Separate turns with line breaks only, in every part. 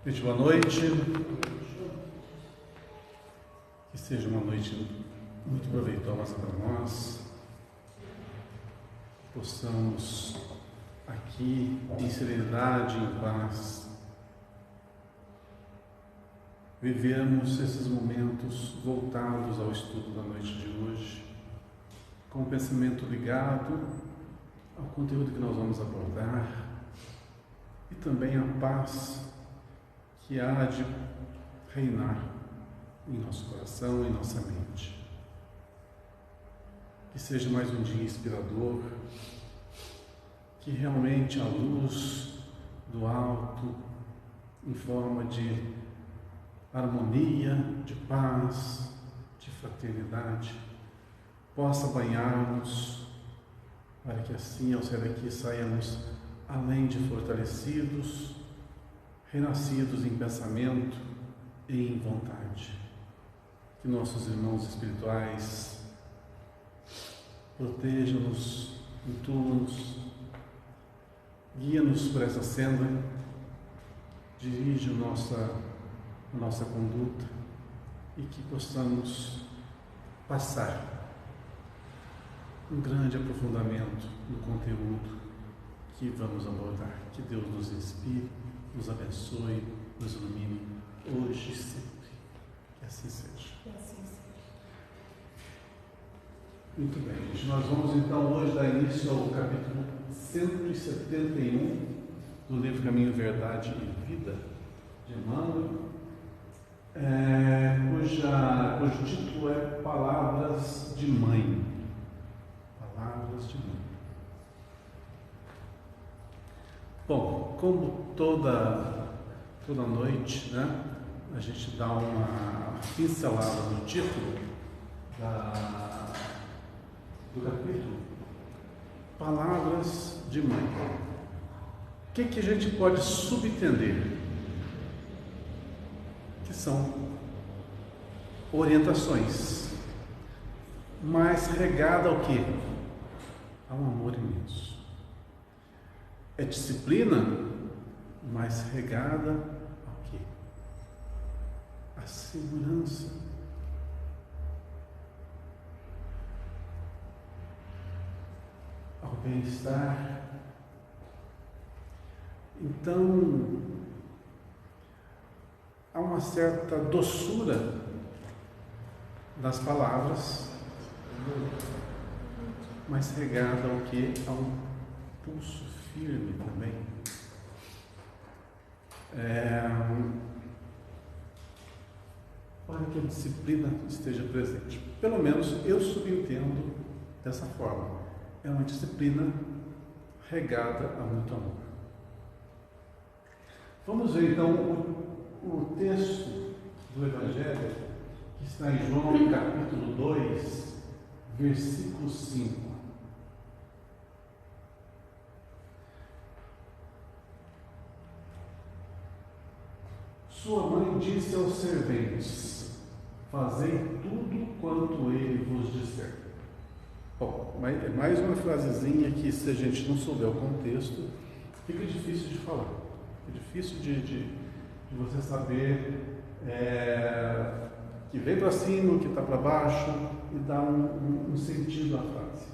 Gente, boa noite. Que seja uma noite muito proveitosa para nós. Possamos aqui, em serenidade, em paz, vivermos esses momentos voltados ao estudo da noite de hoje, com o pensamento ligado ao conteúdo que nós vamos abordar e também a paz que há de reinar em nosso coração e em nossa mente. Que seja mais um dia inspirador, que realmente a luz do alto, em forma de harmonia, de paz, de fraternidade, possa banhar-nos, para que assim, ao sair daqui, saiamos além de fortalecidos, renascidos em pensamento e em vontade. Que nossos irmãos espirituais protejam-nos, intuam-nos, guia-nos por essa senda, dirige a nossa conduta e que possamos passar um grande aprofundamento no conteúdo que vamos abordar. Que Deus nos inspire, nos abençoe, nos ilumine hoje e sempre. Que assim seja.
Que assim seja.
Muito bem, gente. Nós vamos então hoje dar início ao capítulo 171 do livro Caminho, Verdade e Vida, de Emmanuel, cujo título é Palavras de Mãe. Palavras de Mãe. Bom, como toda noite, né, a gente dá uma pincelada no título do capítulo, Palavras de Mãe. O que a gente pode subentender? Que são orientações, mas regada ao quê? A um amor imenso. É disciplina, mas regada ao quê? A segurança. Ao bem-estar. Então, há uma certa doçura das palavras, mas regada ao quê? A um pulso firme também. Para que a disciplina esteja presente. Pelo menos eu subentendo dessa forma. É uma disciplina regada a muito amor. Vamos ver então o texto do Evangelho que está em João capítulo 2, versículo 5. Sua mãe disse aos serventes: fazei tudo quanto ele vos disser. Bom, mais uma frasezinha que, se a gente não souber o contexto, fica difícil de falar. É difícil de você saber que vem para cima, que está para baixo, e dar um sentido à frase.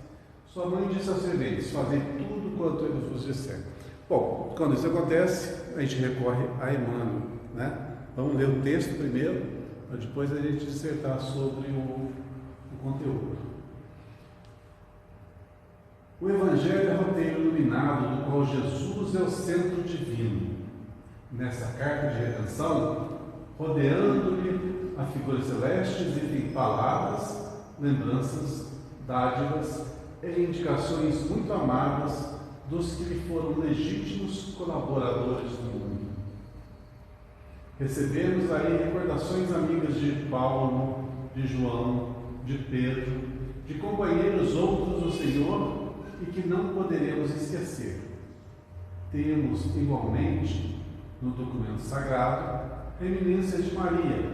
Sua mãe disse aos serventes: fazei tudo quanto ele vos disser. Bom, quando isso acontece, a gente recorre a Emmanuel. Né? Vamos ler o texto primeiro, para depois a gente dissertar sobre o conteúdo. O Evangelho é o roteiro iluminado do qual Jesus é o centro divino. Nessa carta de redenção, rodeando-lhe a figura celeste, existem palavras, lembranças, dádivas e indicações muito amadas dos que lhe foram legítimos colaboradores do mundo. Recebemos aí recordações amigas de Paulo, de João, de Pedro, de companheiros outros do Senhor e que não poderemos esquecer. Temos igualmente, no documento sagrado, reminiscências de Maria.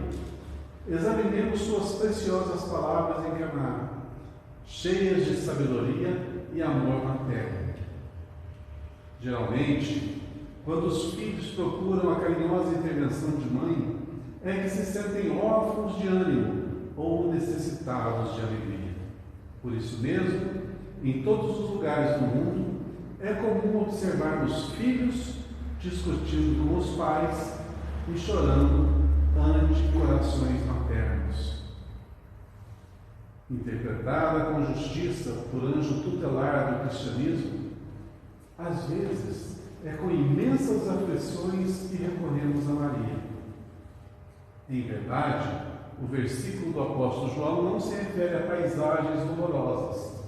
Examinemos suas preciosas palavras em Caná, cheias de sabedoria e amor materno. Geralmente, quando os filhos procuram a carinhosa intervenção de mãe, é que se sentem órfãos de ânimo ou necessitados de alegria. Por isso mesmo, em todos os lugares do mundo, é comum observarmos filhos discutindo com os pais e chorando ante corações maternos. Interpretada com justiça por anjo tutelar do cristianismo, às vezes é com imensas aflições que recorremos a Maria. Em verdade, o versículo do apóstolo João não se refere a paisagens dolorosas.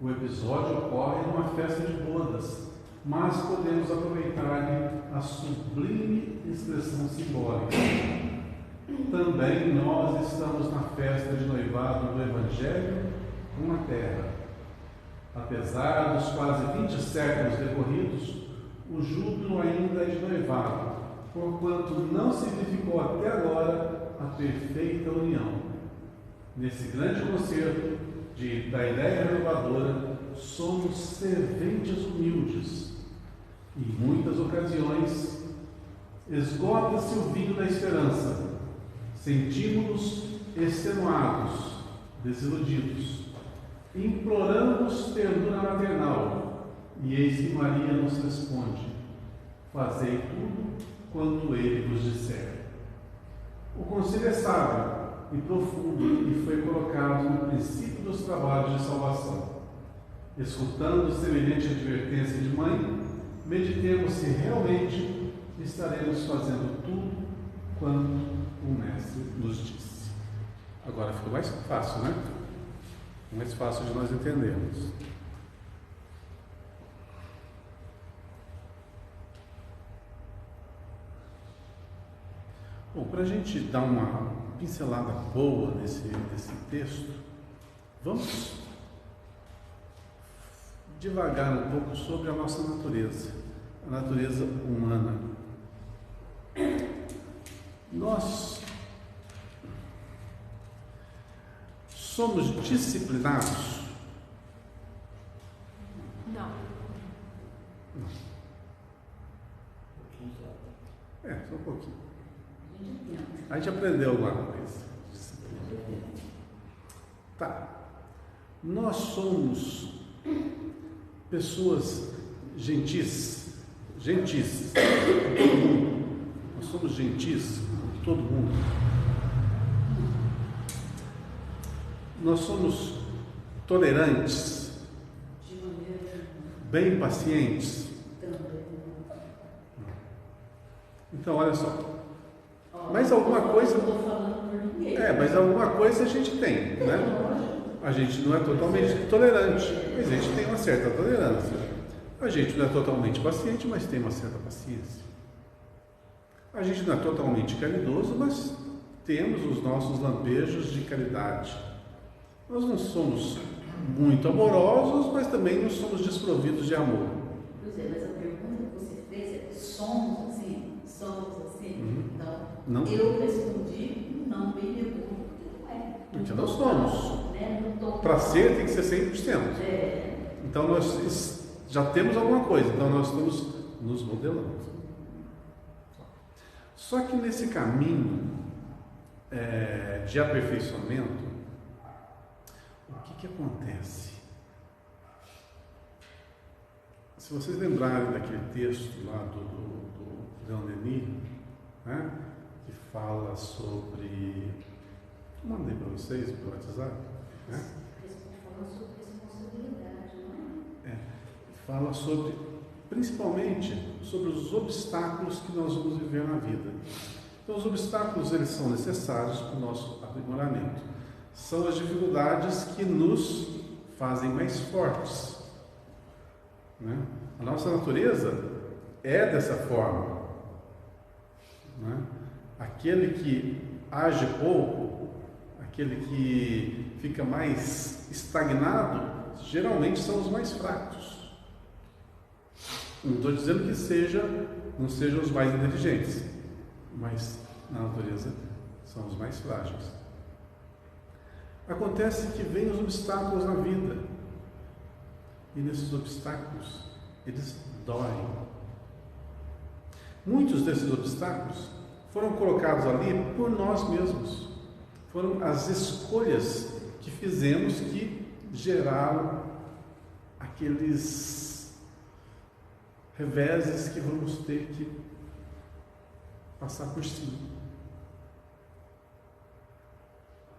O episódio ocorre numa festa de bodas, mas podemos aproveitar a sublime expressão simbólica. Também nós estamos na festa de noivado do Evangelho com a terra. Apesar dos quase 20 séculos decorridos, o júbilo ainda é de noivado, porquanto não se verificou até agora a perfeita união. Nesse grande concerto da ideia renovadora, somos serventes humildes. Em muitas ocasiões, esgota-se o vinho da esperança. Sentimos-nos extenuados, desiludidos. Imploramos ternura maternal, e eis que Maria nos responde: fazei tudo quanto ele vos disser. O conselho é sábio e profundo e foi colocado no princípio dos trabalhos de salvação. Escutando semelhante advertência de mãe, meditemos se realmente estaremos fazendo tudo quanto o Mestre nos disse. Agora ficou mais fácil, né? Mais fácil de nós entendermos. Bom, para a gente dar uma pincelada boa nesse texto, vamos divagar um pouco sobre a nossa natureza, a natureza humana. Nós somos disciplinados?
Não.
Só um pouquinho. A gente aprendeu alguma coisa. Tá. Nós somos pessoas gentis com todo mundo. Nós somos gentis com todo mundo. Nós somos tolerantes, bem pacientes. Então, olha só. Mas alguma coisa. Mas alguma coisa a gente tem, né? A gente não é totalmente tolerante, mas a gente tem uma certa tolerância. A gente não é totalmente paciente, mas tem uma certa paciência. A gente não é totalmente caridoso, mas temos os nossos lampejos de caridade. Nós não somos muito amorosos, mas também não somos desprovidos de amor.
Pois é, mas a pergunta que você fez é: somos assim? Então,
não.
Eu respondi não bem pergunta, porque não é.
Porque nós somos. Para ser tem que ser 100%. Então nós já temos alguma coisa, então nós estamos nos modelando. Só que nesse caminho de aperfeiçoamento, o que acontece? Se vocês lembrarem daquele texto lá do Leon Denis, né, que fala sobre... Mandei para vocês pelo WhatsApp, né?
Fala sobre responsabilidade, não é?
Fala sobre, principalmente, sobre os obstáculos que nós vamos viver na vida. Então, os obstáculos, eles são necessários para o nosso aprimoramento. São as dificuldades que nos fazem mais fortes, né? A nossa natureza é dessa forma, né? Aquele que age pouco, aquele que fica mais estagnado, geralmente são os mais fracos. Não estou dizendo que não sejam os mais inteligentes, mas na natureza são os mais frágeis. Acontece que vêm os obstáculos na vida, e nesses obstáculos eles doem. Muitos desses obstáculos foram colocados ali por nós mesmos. Foram as escolhas que fizemos que geraram aqueles reveses que vamos ter que passar por cima.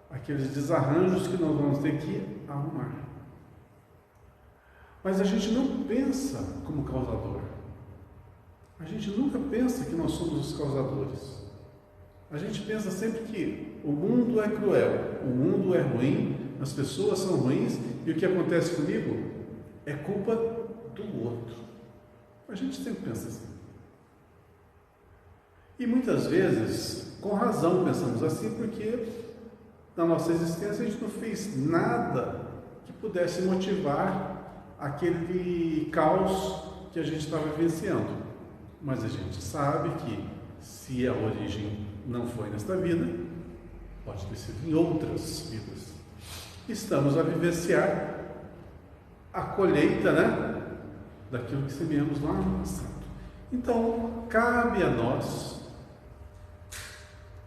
Aqueles desarranjos que nós vamos ter que arrumar. Mas a gente não pensa como causador. A gente nunca pensa que nós somos os causadores. A gente pensa sempre que o mundo é cruel, o mundo é ruim, as pessoas são ruins e o que acontece comigo é culpa do outro. A gente sempre pensa assim. E muitas vezes, com razão, pensamos assim, porque na nossa existência a gente não fez nada que pudesse motivar aquele caos que a gente está vivenciando. Mas a gente sabe que se a origem não foi nesta vida, pode ter sido em outras vidas. Estamos a vivenciar a colheita, né, daquilo que semeamos lá no passado. Então, cabe a nós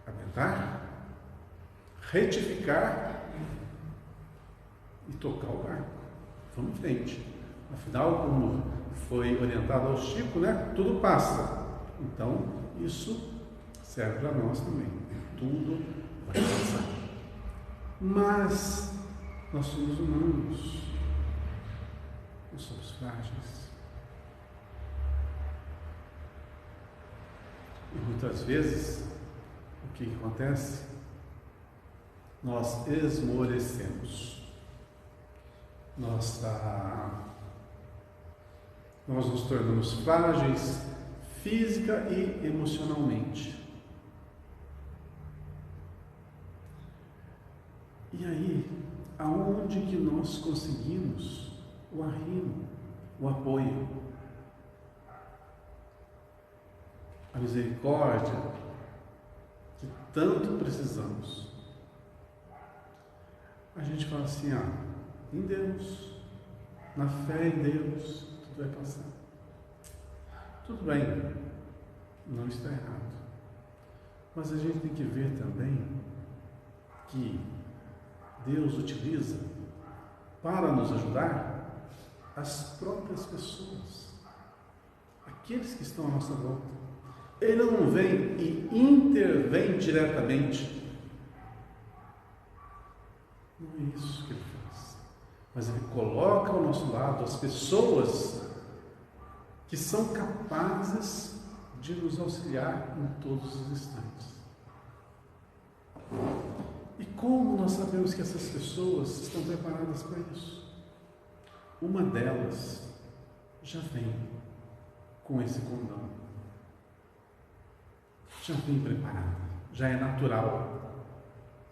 aguentar, retificar e tocar o barco. Vamos em frente. Afinal, como foi orientado ao Chico, né, tudo passa. Então, isso serve para nós também. Tudo vai passar. Mas nós somos humanos. Nós somos frágeis. E muitas vezes, o que acontece? Nós esmorecemos. Nós nos tornamos frágeis física e emocionalmente. E aí, aonde que nós conseguimos o arrimo, o apoio, a misericórdia que tanto precisamos? A gente fala assim, em Deus, na fé em Deus, tudo vai passar. Tudo bem, não está errado. Mas a gente tem que ver também que Deus utiliza para nos ajudar as próprias pessoas, aqueles que estão à nossa volta. Ele não vem e intervém diretamente. Não é isso que ele faz. Mas ele coloca ao nosso lado as pessoas que são capazes de nos auxiliar em todos os instantes. E como nós sabemos que essas pessoas estão preparadas para isso? Uma delas já vem com esse condão. Já vem preparada, já é natural,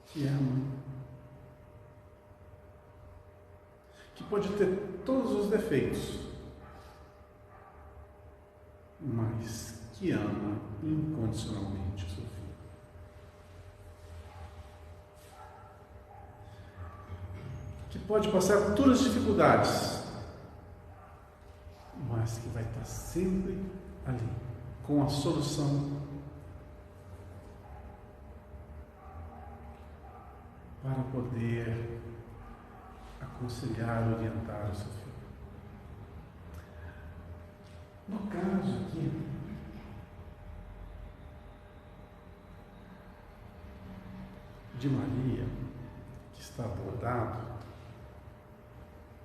que é a mãe. Que pode ter todos os defeitos, mas que ama incondicionalmente o seu filho. Que pode passar por todas as dificuldades, mas que vai estar sempre ali, com a solução para poder aconselhar, orientar o seu filho. No caso aqui, de Maria, que está bordado,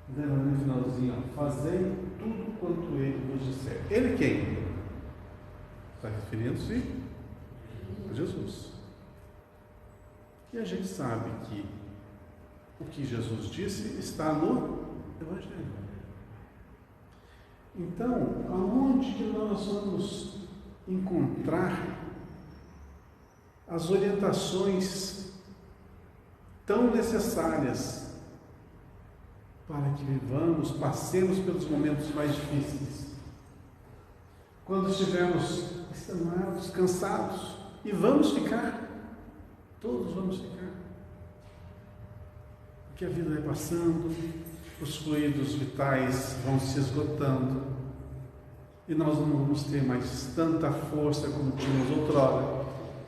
no finalzinho, fazei tudo quanto ele vos disser. Ele quem? Está referindo-se a Jesus. E a gente sabe que o que Jesus disse está no Evangelho. Então, aonde que nós vamos encontrar as orientações tão necessárias para que vivamos, passemos pelos momentos mais difíceis? Quando estivermos extenuados, cansados, e vamos ficar, todos vamos ficar, porque a vida vai passando, os fluidos vitais vão se esgotando, e nós não vamos ter mais tanta força como tínhamos outrora,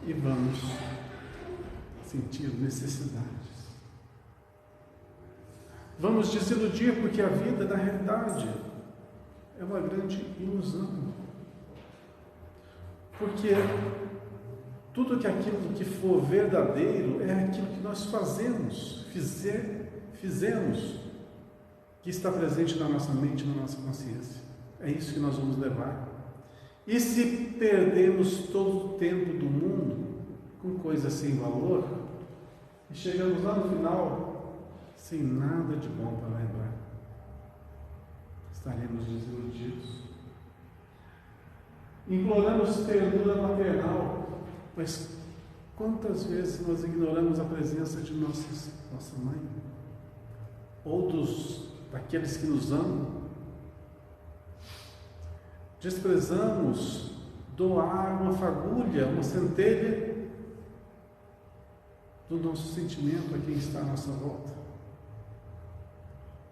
e vamos sentir necessidades. Vamos desiludir porque a vida, na realidade, é uma grande ilusão. Porque tudo aquilo que for verdadeiro é aquilo que nós fizemos, que está presente na nossa mente, na nossa consciência. É isso que nós vamos levar. E se perdermos todo o tempo do mundo com coisas sem valor, e chegamos lá no final sem nada de bom para lembrar, estaremos desiludidos. Imploramos ternura maternal, mas quantas vezes nós ignoramos a presença de nossa mãe? Ou daqueles que nos amam? Desprezamos doar uma fagulha, uma centelha do nosso sentimento a quem está à nossa volta.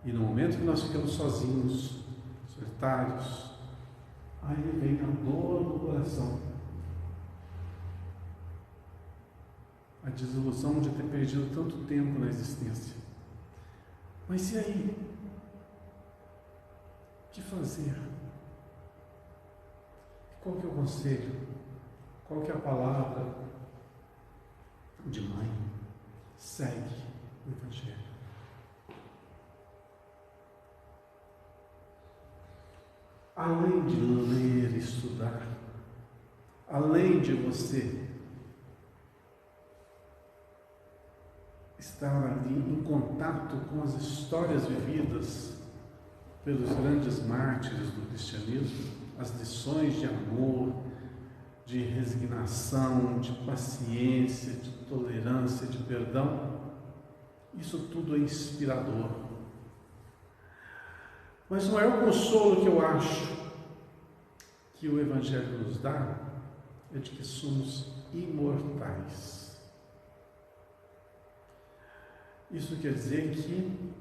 E no momento que nós ficamos sozinhos, solitários, aí vem a dor no coração, a desilusão de ter perdido tanto tempo na existência. Mas e aí? O que fazer? Qual que é o conselho? Qual que é a palavra de mãe? Segue o Evangelho. Além de ler e estudar, além de você estar ali em contato com as histórias vividas pelos grandes mártires do cristianismo, as lições de amor, de resignação, de paciência, de tolerância, de perdão, isso tudo é inspirador. Mas o maior consolo que eu acho que o Evangelho nos dá é de que somos imortais. Isso quer dizer que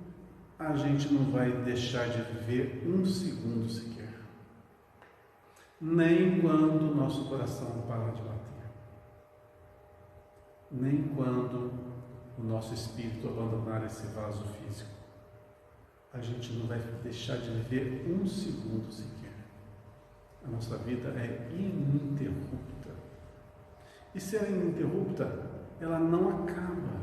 a gente não vai deixar de viver um segundo sequer. Nem quando o nosso coração parar de bater. Nem quando o nosso espírito abandonar esse vaso físico. A gente não vai deixar de viver um segundo sequer. A nossa vida é ininterrupta. E se ela é ininterrupta, ela não acaba.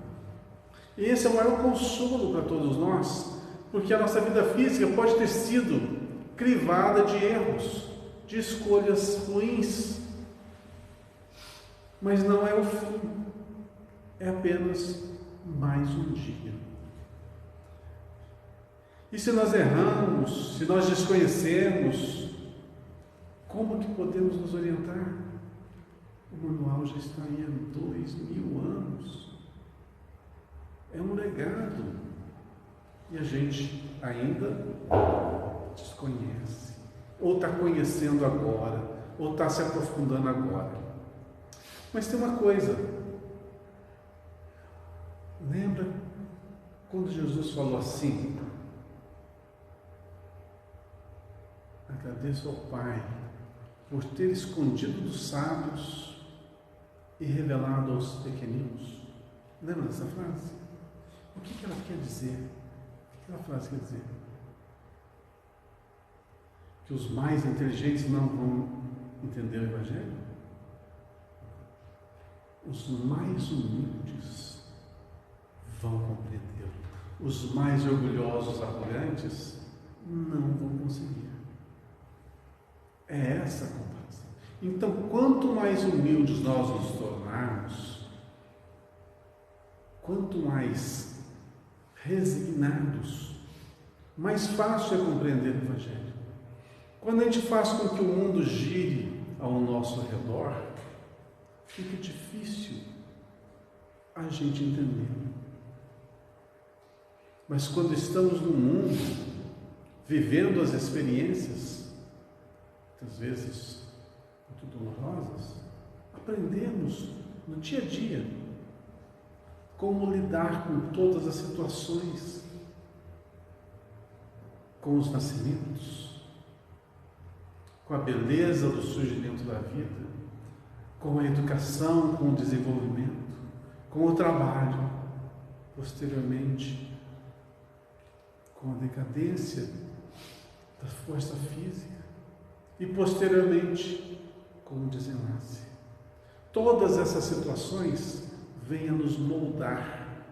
E esse é o maior consolo para todos nós, porque a nossa vida física pode ter sido crivada de erros, de escolhas ruins, mas não é o fim, é apenas mais um dia. E se nós erramos, se nós desconhecemos, como que podemos nos orientar? O manual já está aí há 2000 anos. É um legado. E a gente ainda desconhece. Ou está conhecendo agora, ou está se aprofundando agora. Mas tem uma coisa. Lembra quando Jesus falou assim: agradeço ao Pai por ter escondido dos sábios e revelado aos pequeninos. Lembra dessa frase? O que ela quer dizer? O que aquela frase quer dizer? Que os mais inteligentes não vão entender o Evangelho? Os mais humildes vão compreendê-lo. Os mais orgulhosos, arrogantes, não vão conseguir. É essa a comparação. Então, quanto mais humildes nós nos tornarmos, quanto mais resignados, mais fácil é compreender o Evangelho. Quando a gente faz com que o mundo gire ao nosso redor, fica difícil a gente entender. Mas quando estamos no mundo, vivendo as experiências, muitas vezes muito dolorosas, aprendemos no dia a dia como lidar com todas as situações, com os nascimentos, com a beleza do surgimento da vida, com a educação, com o desenvolvimento, com o trabalho, posteriormente, com a decadência da força física e, posteriormente, com o desenlace. Todas essas situações vêm a nos moldar,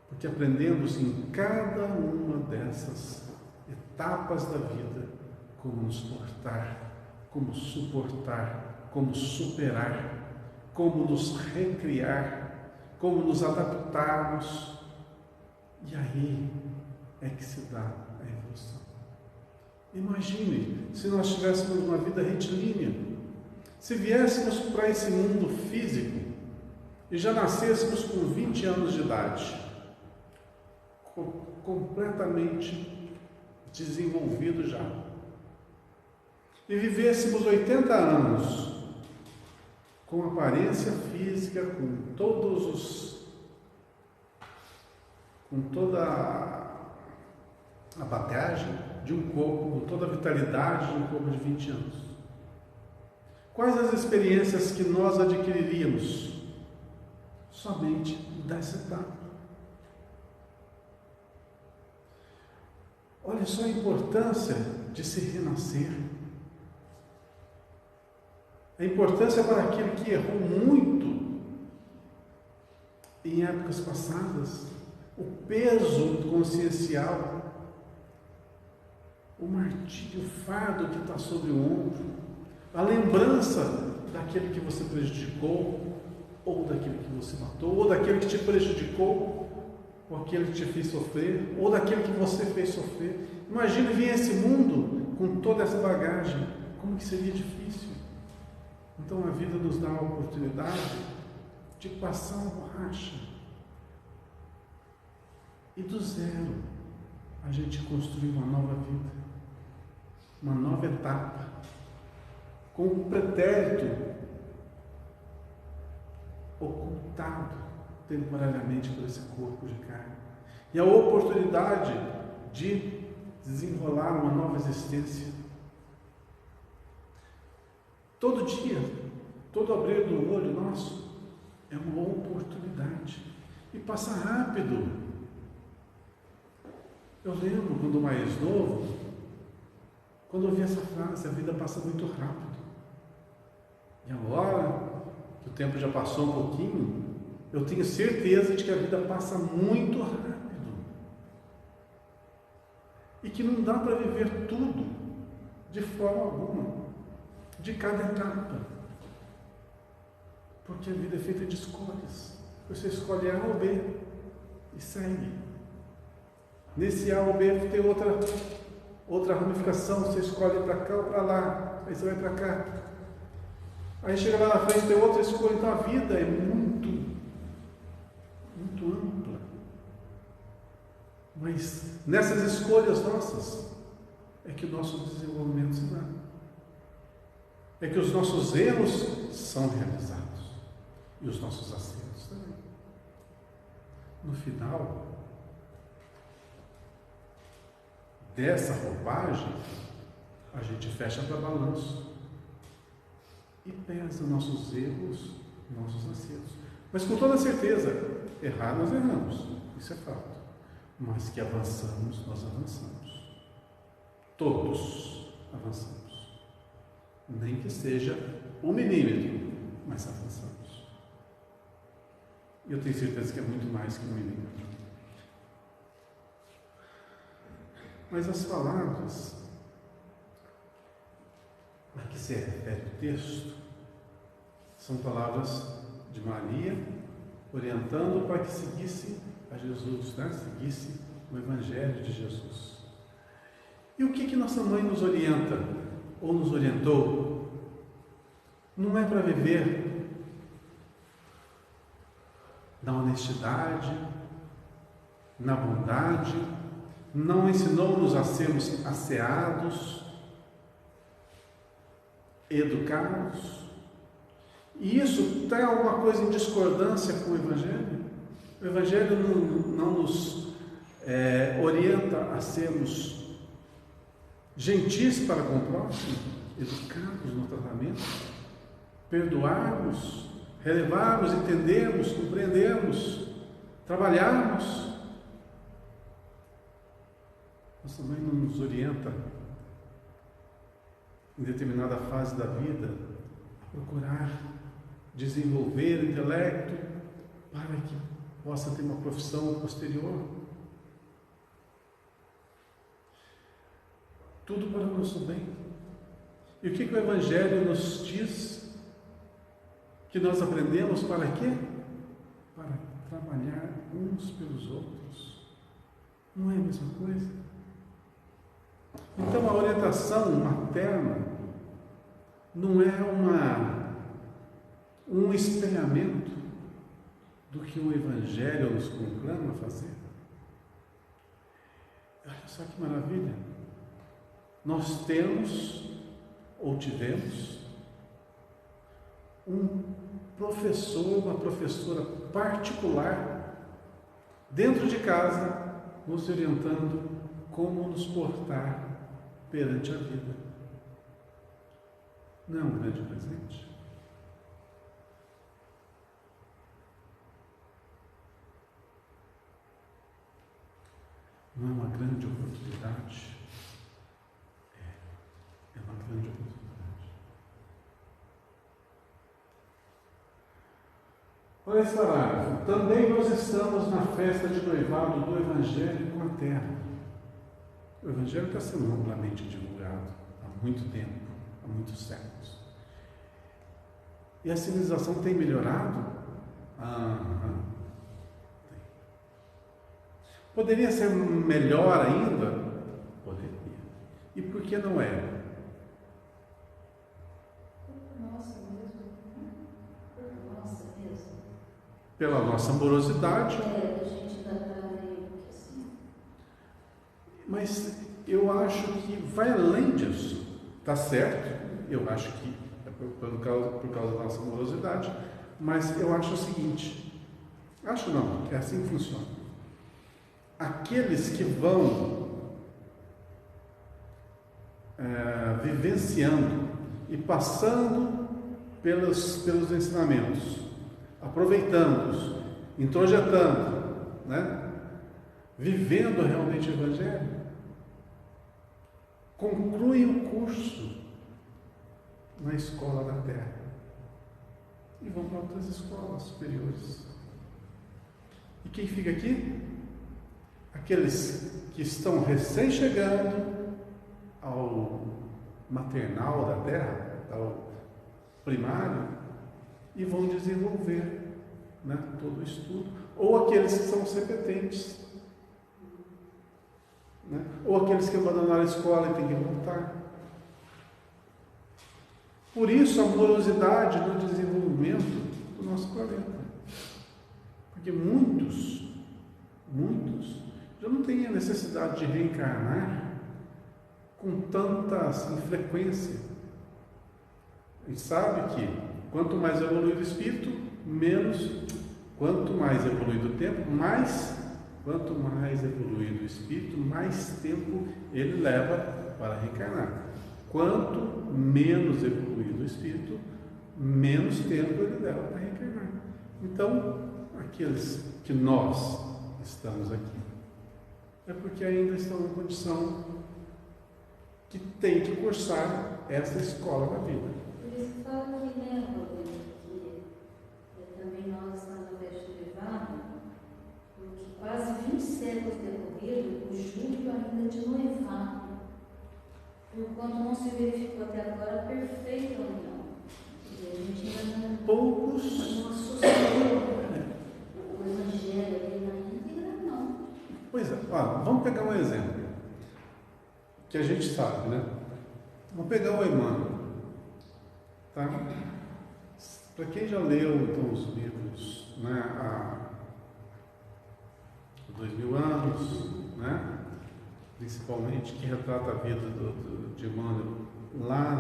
porque aprendemos em cada uma dessas etapas da vida como nos portar, como suportar, como superar, como nos recriar, como nos adaptarmos. E aí é que se dá a evolução. Imagine se nós tivéssemos uma vida retilínea, se viéssemos para esse mundo físico e já nascêssemos com 20 anos de idade, completamente desenvolvido já, e vivêssemos 80 anos com aparência física, com toda a bagagem de um corpo, com toda a vitalidade de um corpo de 20 anos. Quais as experiências que nós adquiriríamos somente dessa etapa? Olha só a importância de se renascer. A importância para aquele que errou muito em épocas passadas, o peso consciencial, o martírio, o fardo que está sobre o ombro, a lembrança daquele que você prejudicou, ou daquele que você matou, ou daquele que te prejudicou, ou aquele que te fez sofrer, ou daquele que você fez sofrer. Imagine vir a esse mundo com toda essa bagagem, como que seria difícil. Então a vida nos dá a oportunidade de passar uma borracha e do zero a gente construir uma nova vida, uma nova etapa, com um pretérito ocultado temporariamente por esse corpo de carne, e a oportunidade de desenrolar uma nova existência. Todo dia, todo abrir do olho nosso é uma oportunidade, e passa rápido. Eu lembro quando mais novo, quando eu ouvi essa frase, a vida passa muito rápido. E agora que o tempo já passou um pouquinho, eu tenho certeza de que a vida passa muito rápido. E que não dá para viver tudo de forma alguma, de cada etapa. Porque a vida é feita de escolhas. Você escolhe A ou B e segue. Nesse A ou B tem outra ramificação, você escolhe para cá ou para lá, aí você vai para cá. Aí chega lá na frente, tem outra escolha. Então a vida é muito ampla. Mas nessas escolhas nossas é que o nosso desenvolvimento se dá. É que os nossos erros são realizados e os nossos acertos também. No final dessa roupagem, a gente fecha para balanço e pesa nossos erros, nossos acertos. Mas com toda certeza, errar nós erramos, isso é fato. Mas que avançamos, nós avançamos. Todos avançamos. Nem que seja 1 milímetro, mas avançamos. E eu tenho certeza que é muito mais que 1 milímetro. Mas as palavras a que se refere o texto são palavras de Maria, orientando para que seguisse a Jesus, né? Seguisse o Evangelho de Jesus. E o que nossa mãe nos orienta, ou nos orientou? Não é para viver na honestidade, na bondade, não ensinou-nos a sermos asseados, educados. E isso tem alguma coisa em discordância com o Evangelho? O Evangelho não nos orienta a sermos gentis para com o próximo, educarmos no tratamento, perdoarmos, relevarmos, entendermos, compreendermos, trabalharmos. Nossa mãe não nos orienta em determinada fase da vida a procurar desenvolver o intelecto para que possa ter uma profissão posterior. Tudo para o nosso bem. E o que o Evangelho nos diz? Que nós aprendemos para quê? Para trabalhar uns pelos outros. Não é a mesma coisa? Então a orientação materna não é um espelhamento do que o Evangelho nos conclama a fazer. Olha só que maravilha! Nós temos, ou tivemos, um professor, uma professora particular, dentro de casa, nos orientando como nos portar perante a vida. Não é um grande presente? Não é uma grande oportunidade? É uma grande oportunidade. Olha esse parágrafo. Também nós estamos na festa de noivado do Evangelho com a terra. O Evangelho está sendo amplamente divulgado há muito tempo, há muitos séculos. E a civilização tem melhorado? Tem. Poderia ser melhor ainda? Poderia. E por que não é? Pela nossa morosidade.
A gente ainda está meio assim.
Mas eu acho que vai além disso. Está certo? Eu acho que é por causa da nossa morosidade. Mas eu acho o seguinte. Acho não, é assim que funciona. Aqueles que vão vivenciando e passando pelos ensinamentos, aproveitando-os, introjetando, né? Vivendo realmente o Evangelho, concluem o curso na escola da terra e vão para outras escolas superiores. E quem fica aqui? Aqueles que estão recém chegando ao maternal da terra, ao primário, e vão desenvolver, né, todo o estudo. Ou aqueles que são sepetentes, né? Ou aqueles que abandonaram a escola e têm que voltar. Por isso a morosidade no desenvolvimento do nosso planeta. Porque muitos já não têm a necessidade de reencarnar com tanta frequência. A gente sabe que quanto mais evoluído o espírito, quanto mais evoluído o tempo, quanto mais evoluído o espírito, mais tempo ele leva para reencarnar. Quanto menos evoluído o espírito, menos tempo ele leva para reencarnar. Então, aqueles que nós estamos aqui, é porque ainda estão na condição que tem que cursar essa escola da vida.
Por isso que fala aqui, né, Rodrigo, que também nós estamos na festa de noivado, porque quase 20 séculos decorridos, o júbilo ainda de noivado, porquanto não se verificou até agora a perfeita união. E a gente ainda não associou o Evangelho ali na íntegra, não.
Pois é, vamos pegar um exemplo que a gente sabe, né? Vamos pegar o Emmanuel, tá? Para quem já leu então os livros, né, há 2000 anos, né, principalmente, que retrata a vida de Emmanuel lá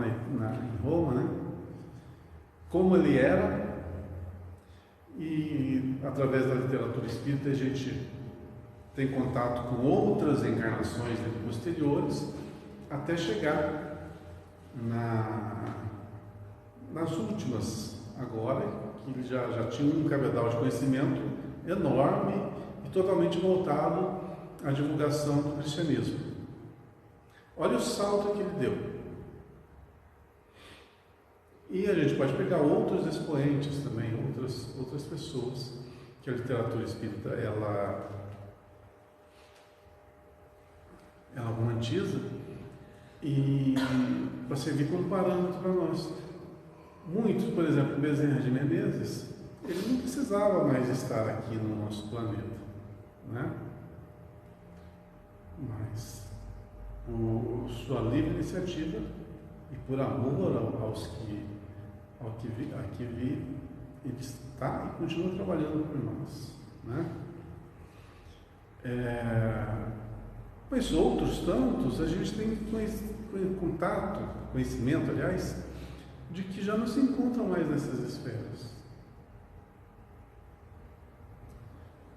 em Roma, né? Como ele era, e através da literatura espírita a gente tem contato com outras encarnações posteriores até chegar nas últimas, agora, que ele já tinha um cabedal de conhecimento enorme e totalmente voltado à divulgação do cristianismo. Olha o salto que ele deu. E a gente pode pegar outros expoentes também, outras pessoas que a literatura espírita ela romantiza e para servir como parâmetro para nós. Muitos, por exemplo, Bezerra de Menezes, ele não precisava mais estar aqui no nosso planeta, né? Mas por sua livre iniciativa e por amor ao que vive, ele está e continua trabalhando por nós, né? Mas outros tantos a gente tem conhecimento, aliás, de que já não se encontram mais nessas esferas.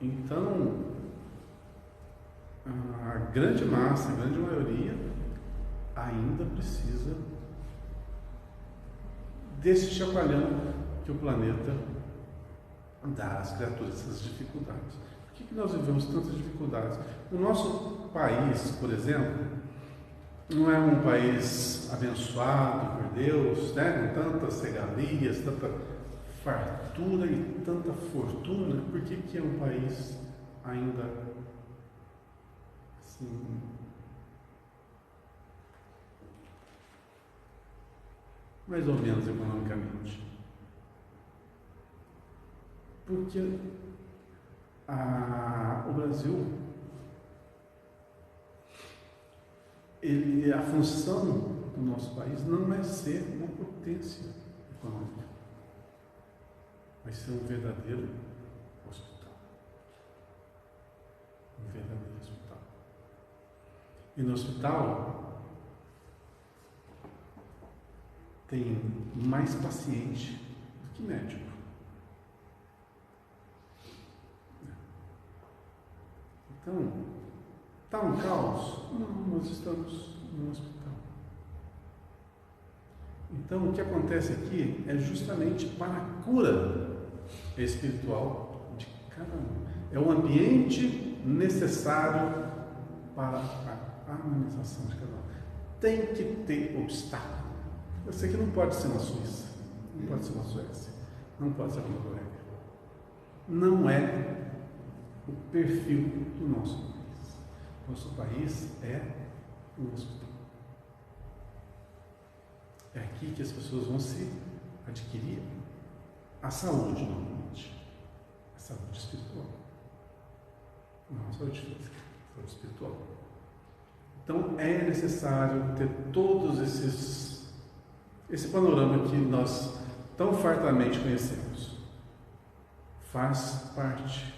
Então, a grande massa, a grande maioria, ainda precisa desse chacoalhão que o planeta dá às criaturas, essas dificuldades. Por que nós vivemos tantas dificuldades? O nosso país, por exemplo, não é um país abençoado por Deus, né? Com tantas regalias, tanta fartura e tanta fortuna. Por que é um país ainda assim, mais ou menos economicamente? Porque o Brasil, a função do nosso país não é ser uma potência econômica, mas ser um verdadeiro hospital. Um verdadeiro hospital. E no hospital tem mais paciente do que médico. Então, está um caos? Não, nós estamos no hospital. Então, o que acontece aqui é justamente para a cura espiritual de cada um. É o ambiente necessário para a harmonização de cada um. Tem que ter obstáculo. Eu sei que não pode ser na Suíça, não pode ser na Suécia, não pode ser na Noruega. Não é o perfil do nosso país. Nosso país é um hospital. É aqui que as pessoas vão se adquirir a saúde, normalmente. A saúde espiritual. Não a saúde física, a saúde espiritual. Então é necessário ter todos esse panorama que nós tão fartamente conhecemos. Faz parte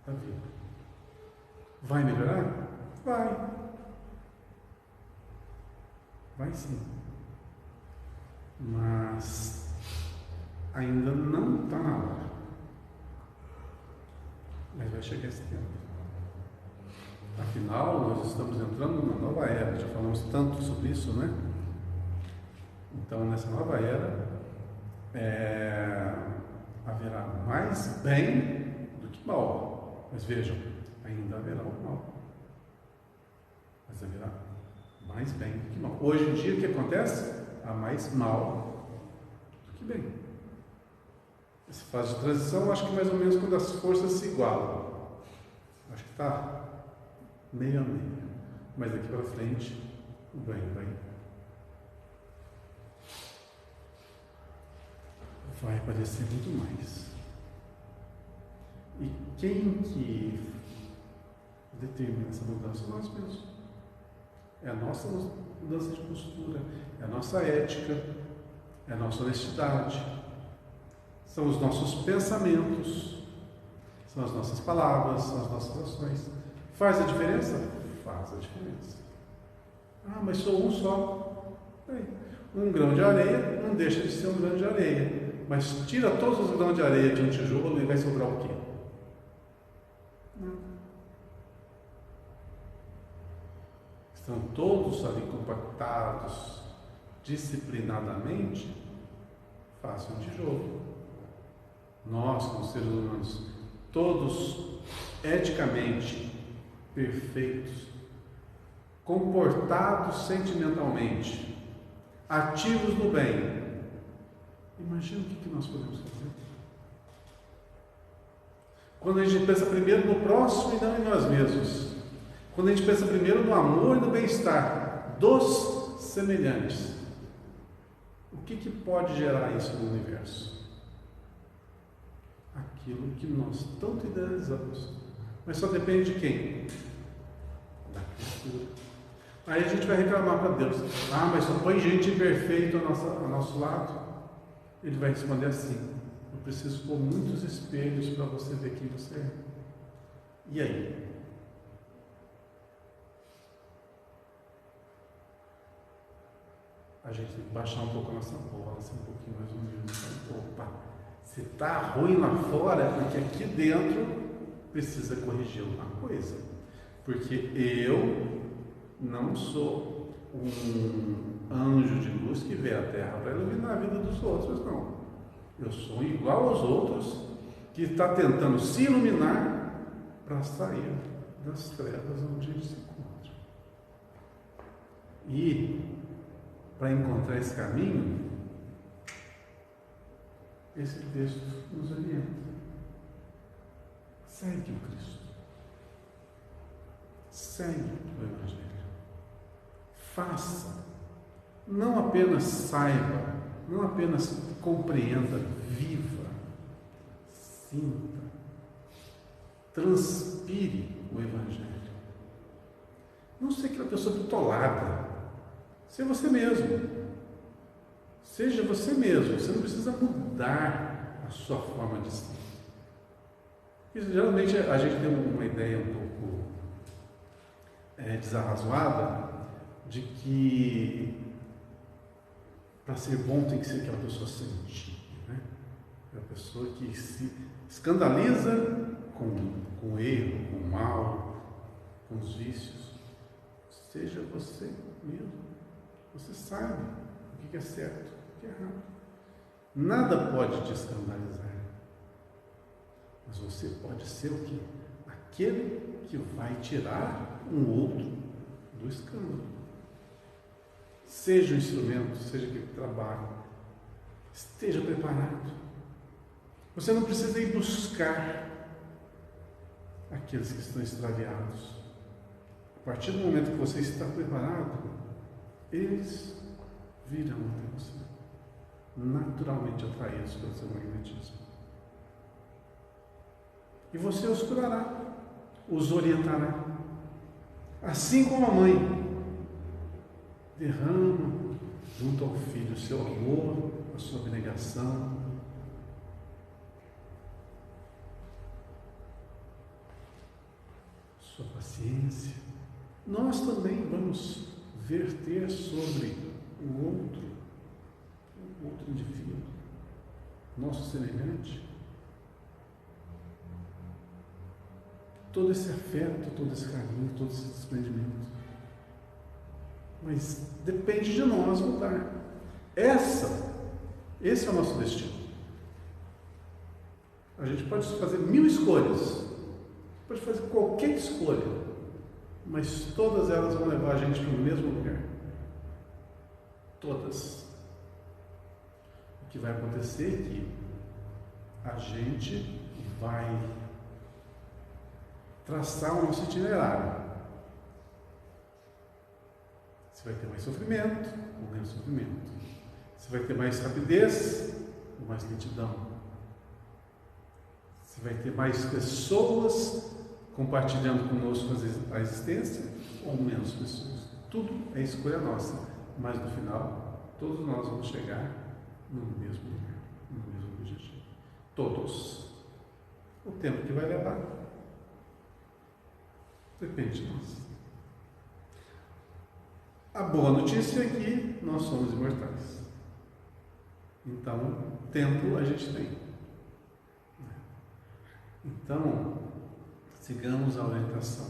da vida. Vai melhorar? Vai. Vai sim. Mas ainda não está na hora. Mas vai chegar esse tempo. Afinal, nós estamos entrando numa nova era. Já falamos tanto sobre isso, né? Então, nessa nova era, haverá mais bem do que mal. Mas vejam, ainda haverá o mal. Mas haverá mais bem do que mal. Hoje em dia, o que acontece? Há mais mal do que bem. Essa fase de transição, acho que mais ou menos quando as forças se igualam. Acho que está meio a meio. Mas daqui para frente, o bem vai aparecer muito mais. E quem que determina essa mudança? Nós mesmos. É a nossa mudança de postura, é a nossa ética, é a nossa honestidade, são os nossos pensamentos, são as nossas palavras, são as nossas ações. Faz a diferença? Faz a diferença. Ah, mas sou um só. Um grão de areia não deixa de ser um grão de areia. Mas tira todos os grãos de areia de um tijolo e vai sobrar o quê? Não. estão todos ali compactados, disciplinadamente, façam um tijolo. Nós, como seres humanos, todos eticamente perfeitos, comportados sentimentalmente, ativos no bem. Imagina o que nós podemos fazer. Quando a gente pensa primeiro no próximo e não em nós mesmos. Quando a gente pensa primeiro no amor e no bem-estar dos semelhantes. O que pode gerar isso no universo? Aquilo que nós tanto idealizamos. Mas só depende de quem? Da criatura. Aí a gente vai reclamar para Deus: ah, mas só põe gente imperfeita ao nosso lado. Ele vai responder assim: eu preciso pôr muitos espelhos para você ver quem você é. E aí? A gente tem que baixar um pouco a nossa bola, ser um pouquinho mais humilde. Opa, se está ruim lá fora, é porque aqui dentro precisa corrigir alguma coisa. Porque eu não sou um anjo de luz que vê a terra para iluminar a vida dos outros, não. Eu sou igual aos outros que está tentando se iluminar para sair das trevas onde a gente se encontra. E para encontrar esse caminho, esse texto nos orienta. Segue o Cristo. Segue o Evangelho. Faça. Não apenas saiba, não apenas compreenda, viva, sinta, transpire o Evangelho. Não seja aquela pessoa bitolada. Seja você mesmo. Seja você mesmo. Você não precisa mudar a sua forma de ser. Porque, geralmente a gente tem uma ideia um pouco desarrazoada de que para ser bom tem que ser aquela pessoa sentida, né? É a pessoa que se escandaliza com o erro, com o mal, com os vícios. Seja você mesmo. Você sabe o que é certo, o que é errado. Nada pode te escandalizar. Mas você pode ser o quê? Aquele que vai tirar um outro do escândalo. Seja o instrumento, seja aquele que trabalha, esteja preparado. Você não precisa ir buscar aqueles que estão extraviados. A partir do momento que você está preparado, eles virão até você, naturalmente atraídos pelo seu magnetismo. E você os curará, os orientará. Assim como a mãe derrama junto ao filho o seu amor, a sua abnegação, sua paciência, nós também vamos verter sobre o outro indivíduo, nosso semelhante, todo esse afeto, todo esse carinho, todo esse desprendimento. Mas depende de nós mudar. Esse é o nosso destino. A gente pode fazer 1000 escolhas, pode fazer qualquer escolha, mas todas elas vão levar a gente para o mesmo lugar. Todas. O que vai acontecer é que a gente vai traçar o nosso itinerário. Você vai ter mais sofrimento ou menos sofrimento. Você vai ter mais rapidez ou mais lentidão. Você vai ter mais pessoas compartilhando conosco a existência ou menos pessoas. Tudo é escolha nossa, mas no final todos nós vamos chegar no mesmo lugar, no mesmo objetivo. Todos. O tempo que vai levar depende de nós. A boa notícia é que nós somos imortais. Então, tempo a gente tem. Então, sigamos a orientação.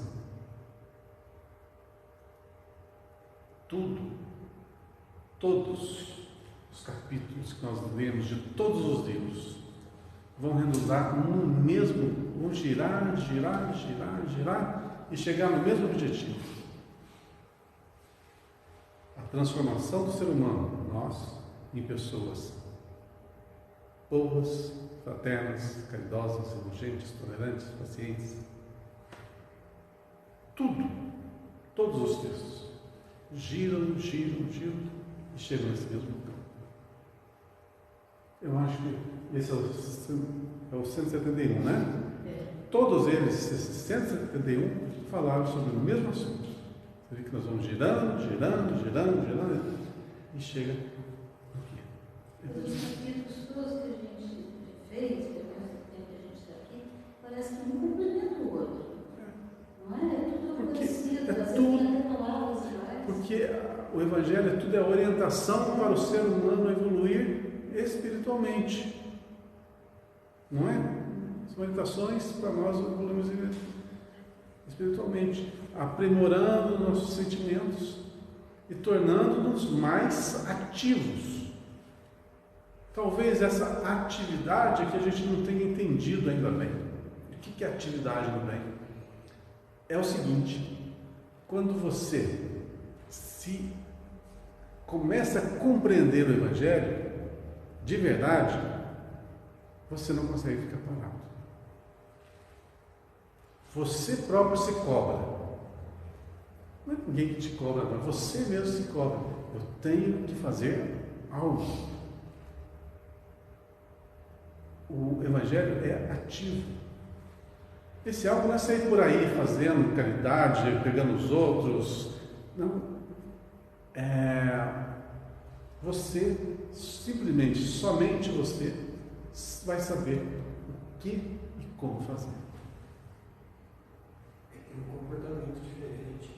tudo, todos os capítulos que nós lemos de todos os livros vão redundar no mesmo, vão girar e chegar no mesmo objetivo. A transformação do ser humano, nós, em pessoas boas, fraternas, caridosas, indulgentes, tolerantes, pacientes. Tudo, todos os textos giram e chegam nesse mesmo campo. Eu acho que esse é o 171, né? Todos eles, esses 171, falaram sobre o mesmo assunto. Você vê que nós vamos girando e chega aqui.
Os capítulos todos que a gente fez, depois do tempo que a gente está aqui, parece que um complementa o outro. Não é? É tudo parecido, às vezes até palavras iguais.
Porque o Evangelho tudo é orientação para o ser humano evoluir espiritualmente. Não é? São orientações para nós evoluirmos espiritualmente, aprimorando nossos sentimentos e tornando-nos mais ativos. Talvez essa atividade que a gente não tenha entendido ainda bem. O que é atividade no bem? É o seguinte: quando você se começa a compreender o Evangelho de verdade, você não consegue ficar parado. Você próprio se cobra. Não é ninguém que te cobra, não. Você mesmo se cobra. Eu tenho que fazer algo. O Evangelho é ativo. Esse algo não é sair por aí fazendo caridade, pegando os outros. Não. Você, simplesmente, somente você, vai saber o que e como fazer.
Um comportamento diferente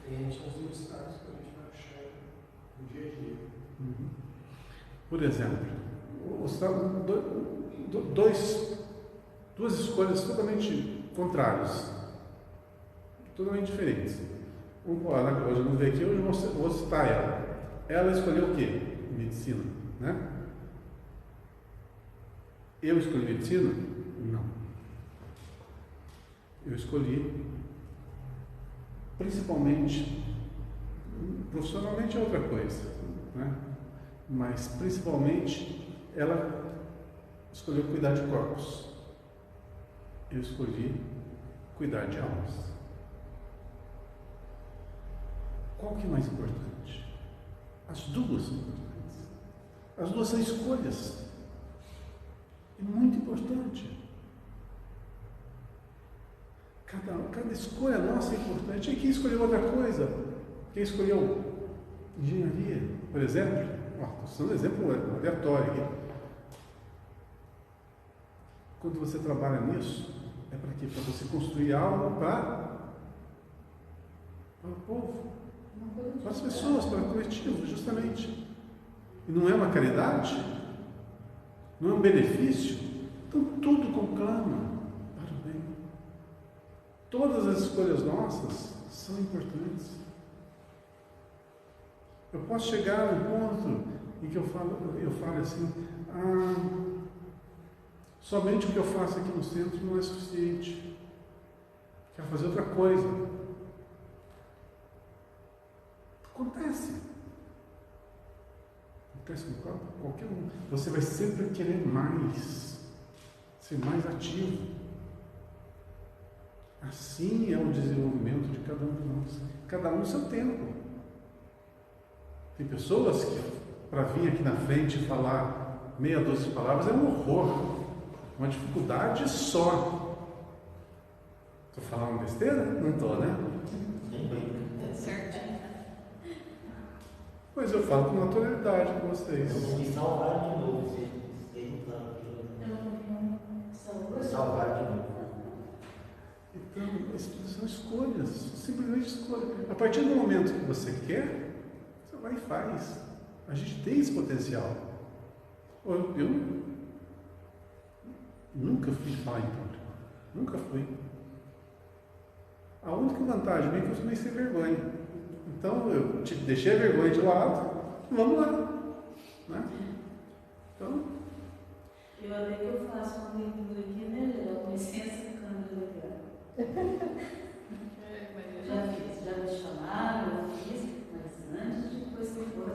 frente aos obstáculos que a gente vai achar no dia a dia.
Uhum. Por exemplo, duas escolhas totalmente contrárias, totalmente diferentes. Hoje eu não vejo aqui, hoje eu vou citar ela. Ela escolheu o quê? Medicina, né? Eu escolhi medicina? Não. Eu escolhi, principalmente, profissionalmente é outra coisa, né? Mas principalmente ela escolheu cuidar de corpos. Eu escolhi cuidar de almas. Qual que é mais importante? As duas são importantes. As duas são escolhas. É muito importante. Cada escolha nossa é importante. E quem escolheu outra coisa? Quem escolheu engenharia, por exemplo? Estou dando um exemplo aleatório aqui. Quando você trabalha nisso, é para quê? Para você construir algo para o povo, para as pessoas, para o coletivo, justamente. E não é uma caridade? Não é um benefício? Então tudo conclama para o bem. Todas as escolhas nossas são importantes. Eu posso chegar a um ponto em que eu falo assim, somente o que eu faço aqui no centro não é suficiente. Quero fazer outra coisa. Acontece com qualquer um. Você vai sempre querer mais, ser mais ativo. Assim é o desenvolvimento de cada um de nós. Cada um no seu tempo. Tem pessoas que, para vir aqui na frente e falar meia dúzia de palavras, é um horror. Uma dificuldade só. Estou falando besteira? Não estou, né?
Certo.
Pois eu falo com naturalidade com vocês.
Eu vou me salvar de novo, salvar de novo.
Então, são escolhas, simplesmente escolhas. A partir do momento que você quer, você vai e faz. A gente tem esse potencial. Eu nunca fui falar em público. Nunca fui. A única vantagem é que eu sou meio sem vergonha. Então eu deixei a vergonha de lado, vamos lá. Né? Então,
eu até que eu faço uma leitura aqui, né, Léo? Com licença, câmera ligada. Já me chamaram, eu fiz, mas antes de depois que for.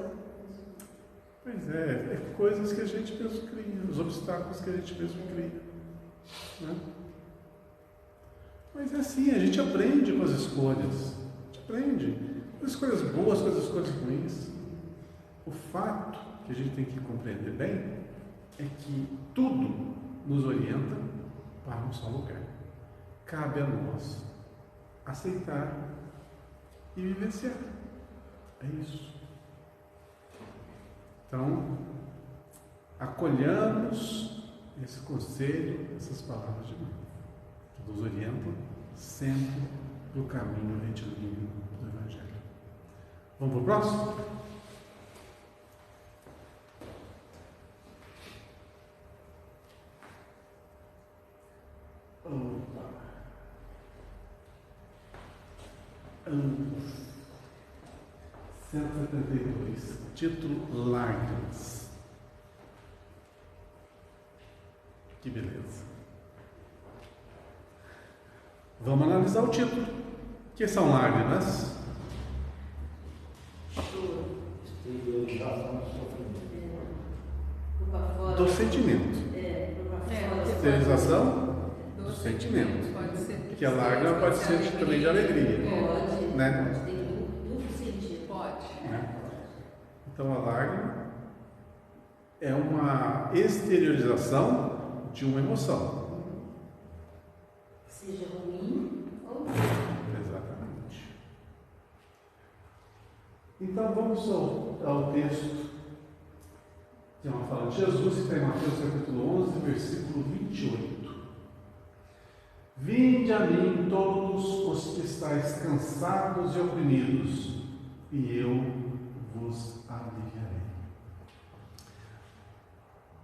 Pois é coisas que a gente mesmo cria, os obstáculos que a gente mesmo cria. Né? Mas é assim, a gente aprende com as escolhas. A gente aprende com as escolhas boas, com as escolhas ruins. O fato que a gente tem que compreender bem é que tudo nos orienta para um só lugar. Cabe a nós aceitar e vivenciar. É isso. Então, acolhamos esse conselho, essas palavras de mãe, que nos orientam sempre para o caminho retilíneo do Evangelho. Vamos para o próximo? Opa. 172, título Lágrimas. Que beleza. Vamos analisar o título. O que são lágrimas?
Exteriorização do sofrimento.
Do sentimento. Exteriorização do sentimento.
Pode ser.
Porque a lágrima pode ser também de alegria.
Pode.
Né?
Tem duplo sentido. Pode.
Né? Então a lágrima é uma exteriorização de uma emoção.
Seja ruim ou não.
Exatamente. Então vamos ao texto que é uma fala de Jesus, que está em Mateus capítulo 11, versículo 28. Vinde a mim todos os que estáis cansados e oprimidos, e eu vos aliviarei.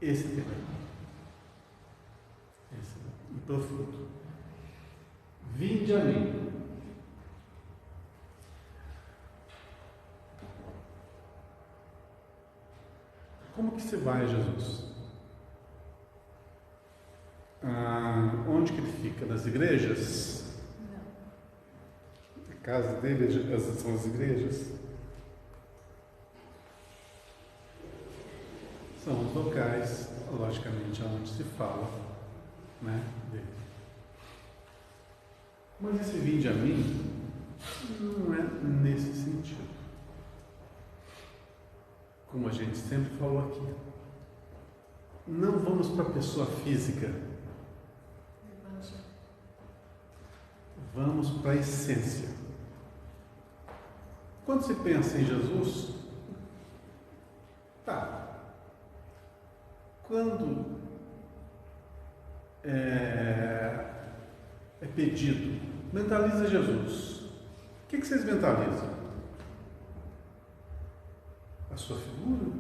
Esse tema é profundo. Vinde a mim. Como que se vai, Jesus? Onde que ele fica? Nas igrejas? Não. A casa dele são as igrejas? São os locais, logicamente, onde se fala, né, dele. Mas esse vinde a mim não é nesse sentido. Como a gente sempre falou aqui. Não vamos para a pessoa física. Vamos para a essência. Quando se pensa em Jesus, quando é pedido, mentaliza Jesus. O que vocês mentalizam? A sua figura,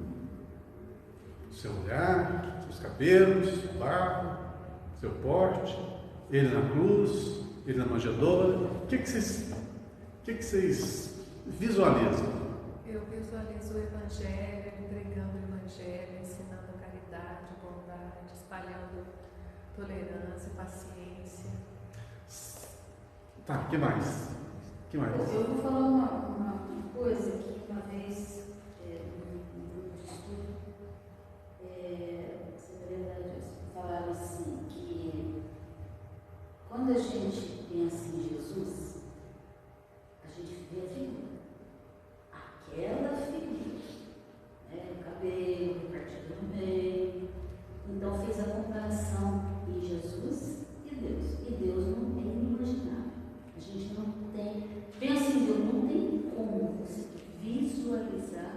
o seu olhar, seus cabelos, o barro, seu porte, ele na cruz, ele na manjedoura. O que vocês visualizam?
Eu visualizo o Evangelho, pregando o Evangelho, ensinando caridade, bondade, espalhando tolerância, paciência.
Tá, o que mais?
Eu vou falar uma coisa que uma vez no grupo de estudo, secretários falaram assim, que quando a gente pensa em Jesus, a gente vê a figura. Aquela figura, né? O cabelo partido no meio. Então fez a comparação em Jesus e Deus. E Deus não tem imaginário. A gente não tem. Pensa em Deus, não tem como você visualizar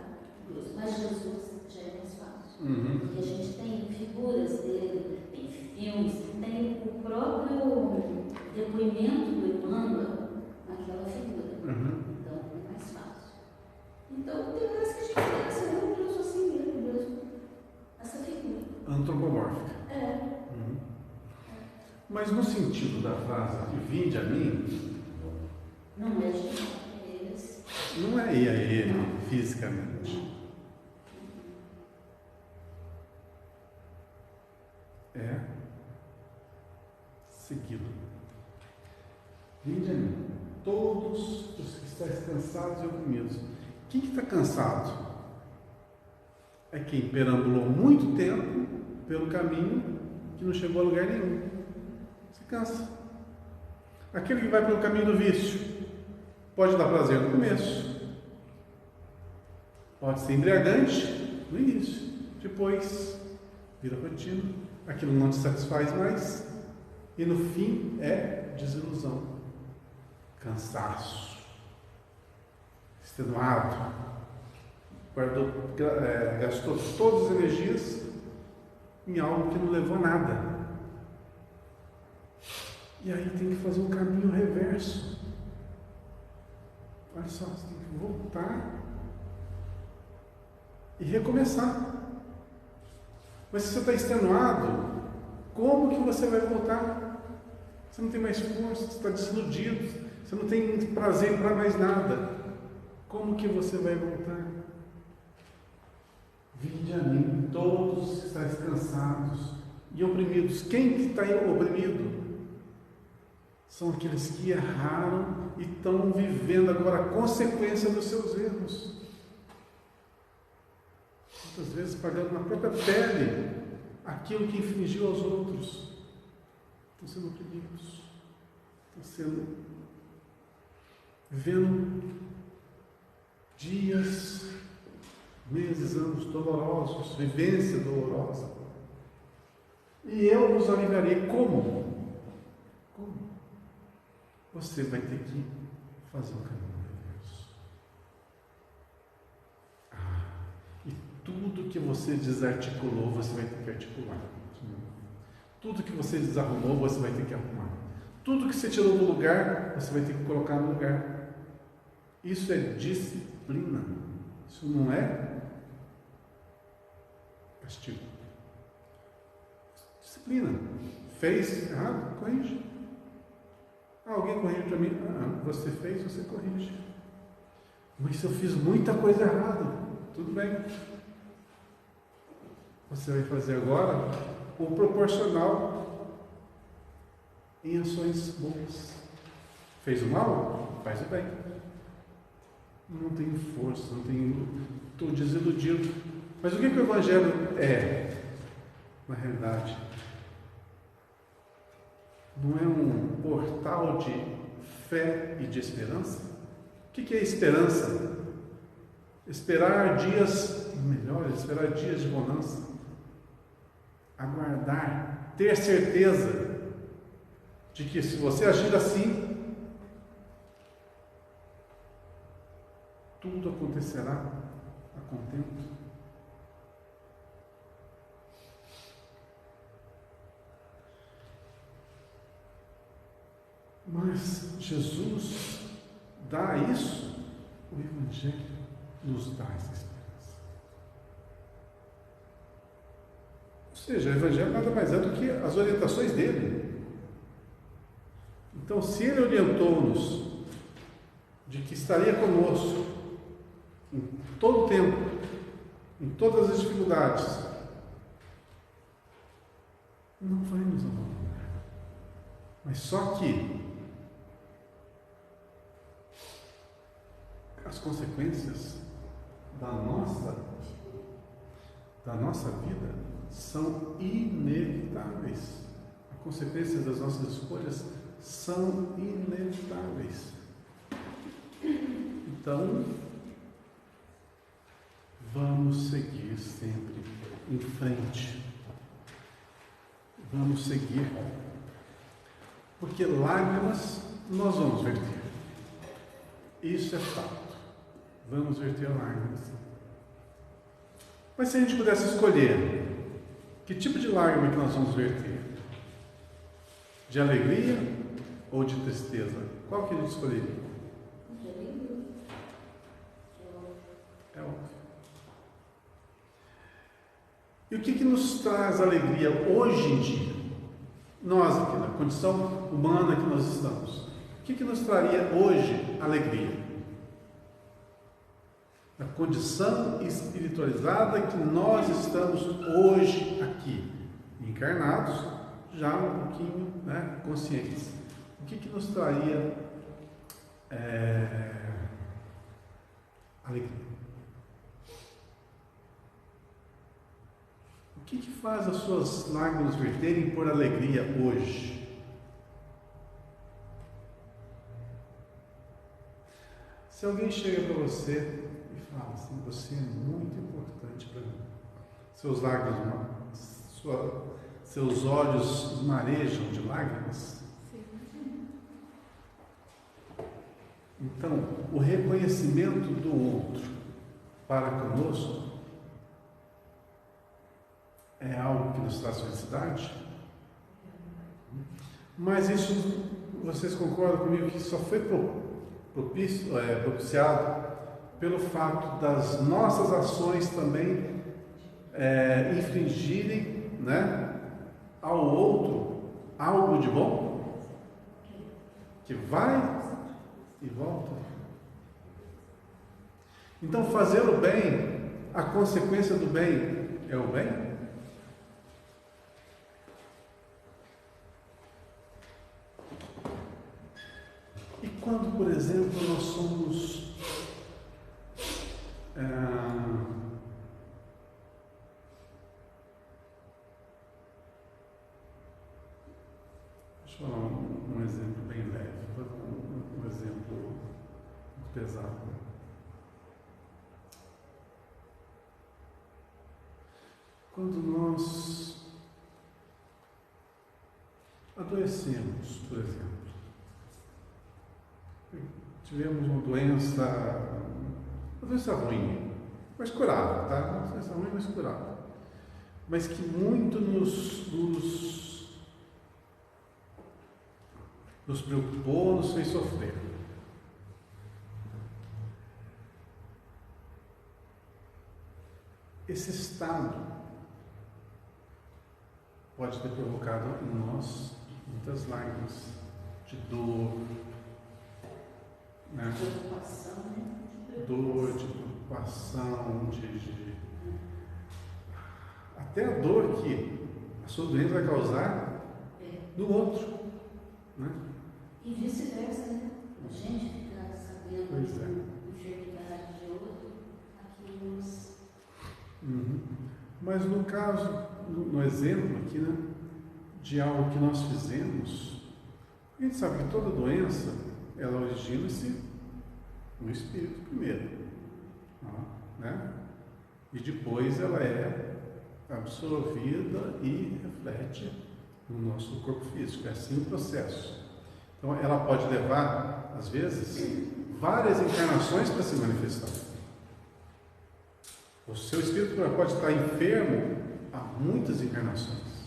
Deus. Mas Jesus já é mais fácil. Porque a gente tem figuras dele, tem filmes, tem o próprio depoimento do Emmanuel naquela figura. Então é mais fácil. Então tem coisas que a gente pensa, um Deus assim mesmo, essa figura.
Antropomórfica. Mas no sentido da frase, vinde a mim,
não é de eles.
Não é cair a ele fisicamente. É segui-lo. Vinde a mim, todos os que estáis cansados e oprimidos. Quem está cansado? É quem perambulou muito tempo pelo caminho que não chegou a lugar nenhum. Se cansa. Aquele que vai pelo caminho do vício pode dar prazer no começo, pode ser embriagante no início, depois vira rotina, aquilo não te satisfaz mais e no fim é desilusão, cansaço, extenuado, gastou todas as energias em algo que não levou a nada. E aí tem que fazer um caminho reverso. Olha só, você tem que voltar e recomeçar. Mas se você está extenuado, como que você vai voltar? Você não tem mais força, você está desiludido, você não tem prazer para mais nada. Como que você vai voltar? Vinde a mim, todos os que estáis cansados e oprimidos. Quem que está oprimido? São aqueles que erraram e estão vivendo agora a consequência dos seus erros. Muitas vezes pagando na própria pele aquilo que infligiu aos outros. Estão sendo oprimidos. Estão vivendo dias, meses, anos dolorosos, vivência dolorosa. E eu vos aliviarei. Como? Você vai ter que fazer um caminho reverso. E tudo que você desarticulou, você vai ter que articular. Tudo que você desarrumou, você vai ter que arrumar. Tudo que você tirou do lugar, você vai ter que colocar no lugar. Isso é disciplina. Isso não é castigo. Disciplina. Fez errado? Corrige. Alguém corrige para mim? Você fez, você corrige. Mas se eu fiz muita coisa errada, tudo bem. Você vai fazer agora o proporcional em ações boas. Fez o mal? Faz o bem. Não tenho força, estou desiludido. Mas o que o Evangelho é? Na realidade, não é um portal de fé e de esperança? O que é esperança? Esperar dias melhores, esperar dias de bonança. Aguardar, ter certeza de que se você agir assim, tudo acontecerá a contento. Mas Jesus dá isso, o Evangelho nos dá essa esperança. Ou seja, o Evangelho nada mais é do que as orientações dele. Então, se ele orientou-nos de que estaria conosco em todo o tempo, em todas as dificuldades, não vai nos abandonar. Mas só que as consequências da nossa vida são inevitáveis. As consequências das nossas escolhas são inevitáveis. Então, vamos seguir sempre em frente. Vamos seguir. Porque lágrimas nós vamos verter. Isso é fato. Vamos verter lágrimas. Mas se a gente pudesse escolher, que tipo de lágrima que nós vamos verter? De alegria ou de tristeza? Qual que a gente escolheria?
De alegria.
É óbvio. E o que nos traz alegria hoje em dia? Nós aqui, na condição humana que nós estamos. O que nos traria hoje alegria? a condição espiritualizada que nós estamos hoje aqui, encarnados, já um pouquinho, né, conscientes. O que nos traria alegria? O que faz as suas lágrimas verterem por alegria hoje? Se alguém chega para você e fala assim, você é muito importante para mim, seus olhos marejam de lágrimas. Então, o reconhecimento do outro para conosco é algo que nos traz felicidade. Mas isso, vocês concordam comigo que só foi propiciado pelo fato das nossas ações também infringirem, né, ao outro algo de bom que vai e volta. Então, fazer o bem, a consequência do bem é o bem? E quando, por exemplo, nós somos deixa eu falar um exemplo bem leve, um exemplo pesado. Quando nós adoecemos, por exemplo, tivemos uma doença ruim, mas curável, tá? Uma doença ruim, mas curável, mas que muito nos preocupou, nos fez sofrer. Esse estado pode ter provocado em nós muitas lágrimas de dor, né? De preocupação, até a dor que a sua doença vai causar no outro, né?
E vice-versa, né? A gente fica sabendo da enfermidade de outro, aquilo nos...
Mas no caso, no exemplo aqui, né, de algo que nós fizemos, a gente sabe que toda doença, ela origina-se no espírito primeiro, né? E depois ela é absorvida e reflete no nosso corpo físico. É assim o processo. Então ela pode levar, às vezes, várias encarnações para se manifestar. O seu espírito pode estar enfermo há muitas encarnações,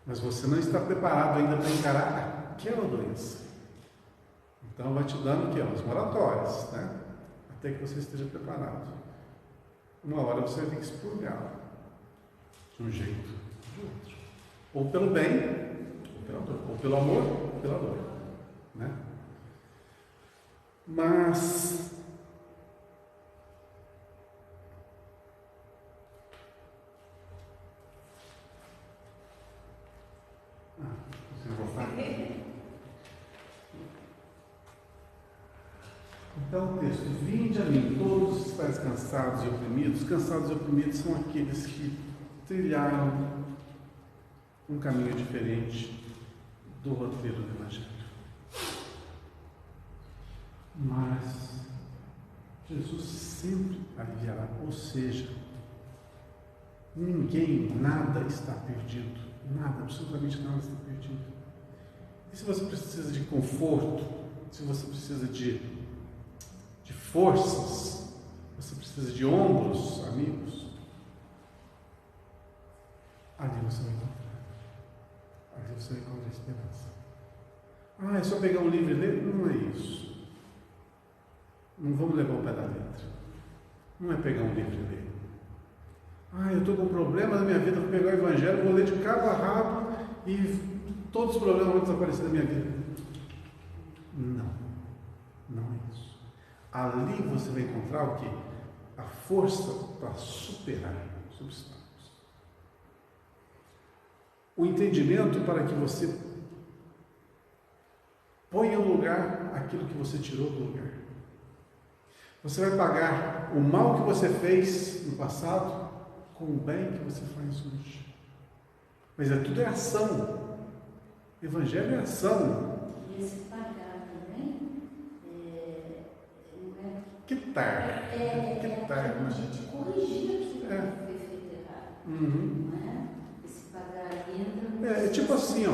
mas você não está preparado ainda para encarar aquela doença. Então vai te dando o quê? Umas moratórias, né? Até que você esteja preparado. Uma hora você vai ter que expurgá-la de um jeito ou de outro. Ou pelo bem, ou pela dor. Ou pelo amor, ou pela dor, né? Mas então o texto: vinde a mim todos os estáis cansados e oprimidos. Cansados e oprimidos são aqueles que trilharam um caminho diferente do roteiro do Evangelho. Mas Jesus sempre aliviará, ou seja, ninguém, nada está perdido, nada, absolutamente nada está perdido. E se você precisa de conforto, se você precisa de forças, você precisa de ombros, amigos, ali você vai encontrar. Ali você vai encontrar esperança. É só pegar um livro e ler? Não é isso. Não vamos levar o pé da letra. Não é pegar um livro e ler. Eu estou com um problema na minha vida, vou pegar o Evangelho, vou ler de cabo a rabo e todos os problemas vão desaparecer da minha vida. Não é isso. Ali você vai encontrar o quê? a força para superar os obstáculos. O entendimento para que você ponha no lugar aquilo que você tirou do lugar. Você vai pagar o mal que você fez no passado com o bem que você faz hoje. Mas tudo é ação. Evangelho é ação.
E esse pagar também não é.
Quitar. Quitar,
a gente corrigir aquilo que foi feito errado.
Uhum.
Não é? Esse pagar entra.
É tipo assim,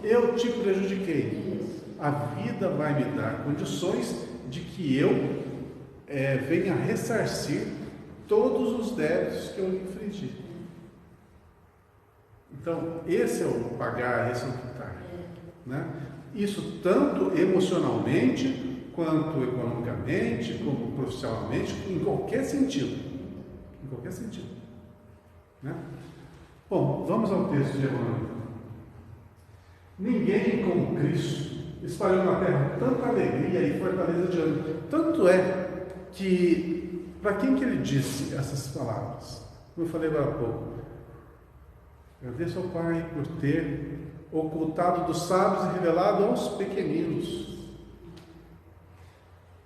eu te prejudiquei. A vida vai me dar condições de que eu venha ressarcir todos os débitos que eu infringi. Então, esse é o pagar, esse é o quitar. Né? Isso tanto emocionalmente, quanto economicamente, como profissionalmente, em qualquer sentido. Em qualquer sentido. Né? Bom, vamos ao texto de Evangelho. Ninguém como Cristo espalhou na terra tanta alegria e fortaleza de ânimo. Tanto é que, para quem que ele disse essas palavras? Como eu falei agora há pouco. Agradeço ao Pai por ter ocultado dos sábios e revelado aos pequeninos.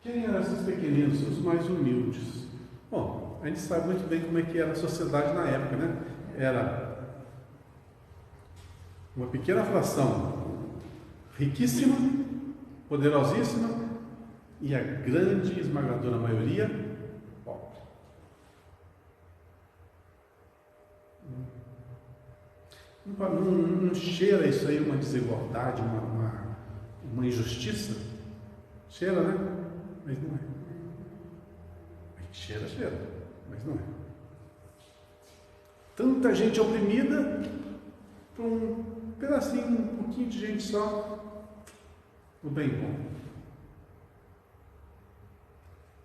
Quem eram esses pequeninos? Os mais humildes. Bom, a gente sabe muito bem como é que era a sociedade na época, né? Era uma pequena fração riquíssima, poderosíssima, e a grande esmagadora maioria pobre. Não cheira isso aí uma desigualdade, uma injustiça? Cheira, né? Mas não é. Cheira, mas não é. Tanta gente oprimida por um pedacinho, um pouquinho de gente só, o bem bom.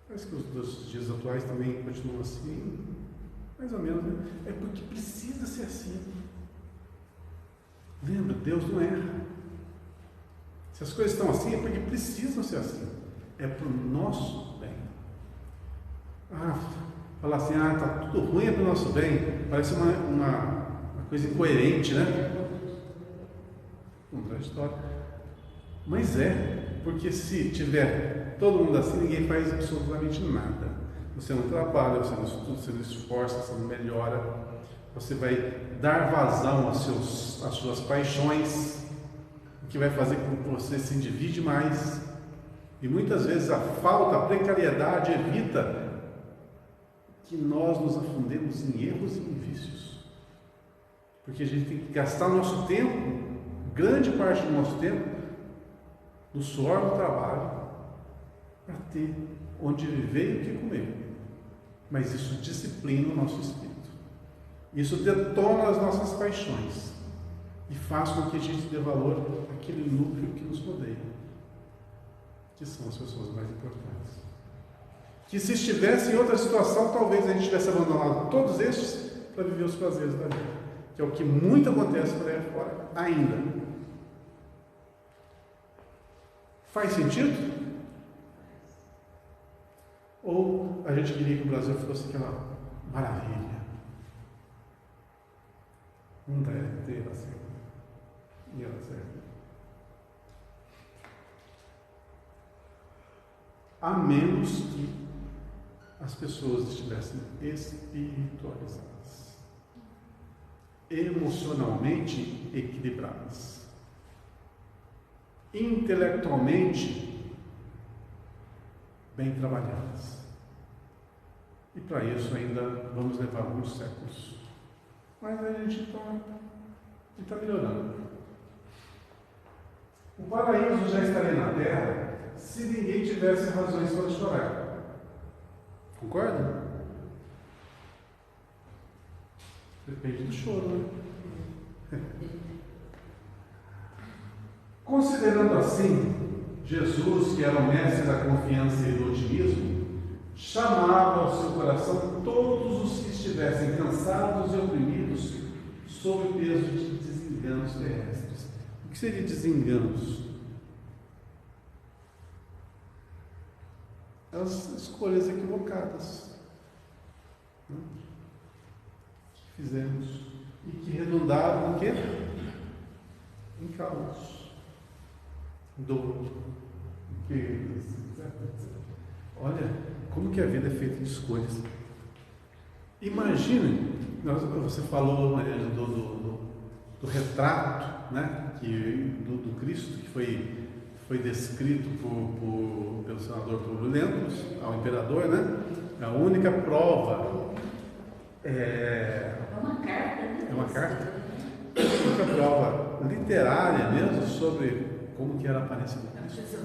Parece que os dias atuais também continuam assim, mais ou menos, né? É porque precisa ser assim. Lembra, Deus não erra. Se as coisas estão assim, é porque precisam ser assim. É para o nosso bem. Falar assim, está tudo ruim, é para o nosso bem. Parece uma coisa incoerente, né? Contraditório. Mas porque se tiver todo mundo assim, ninguém faz absolutamente nada. Você não trabalha, você não estuda, você não esforça, você não melhora. Você vai dar vazão às suas paixões, o que vai fazer com que você se endivide mais. E muitas vezes a falta, a precariedade evita que nós nos afundemos em erros e em vícios. Porque a gente tem que gastar nosso tempo, grande parte do nosso tempo, no suor do trabalho, para ter onde viver e o que comer. Mas isso disciplina o nosso espírito. Isso detona as nossas paixões e faz com que a gente dê valor àquele núcleo que nos rodeia, que são as pessoas mais importantes. Que se estivesse em outra situação, talvez a gente tivesse abandonado todos estes para viver os prazeres da vida, que é o que muito acontece por aí fora ainda. Faz sentido? Ou a gente queria que o Brasil fosse aquela maravilha? Não deve ter assim. E ela serve. A menos que as pessoas estivessem espiritualizadas, emocionalmente equilibradas, intelectualmente bem trabalhadas. E para isso ainda vamos levar alguns séculos. Mas a gente está melhorando. O paraíso já estaria na Terra se ninguém tivesse razões para chorar. Concorda? Depende do choro, né? Considerando assim, Jesus, que era o mestre da confiança e do otimismo, chamava ao seu coração todos os que estivessem cansados e oprimidos sob o peso de desenganos terrestres. O que seria desenganos? As escolhas equivocadas. que fizemos e que redundaram no quê? Em caos, dor, perdas, etc. Olha como que a vida é feita de escolhas. Imagine, você falou, Maria, do retrato, né, do Cristo que foi descrito pelo senador Publio Lentulus ao imperador, né? A única prova
É uma carta, né?
É uma carta. A única prova literária mesmo sobre como que era a aparência do Cristo.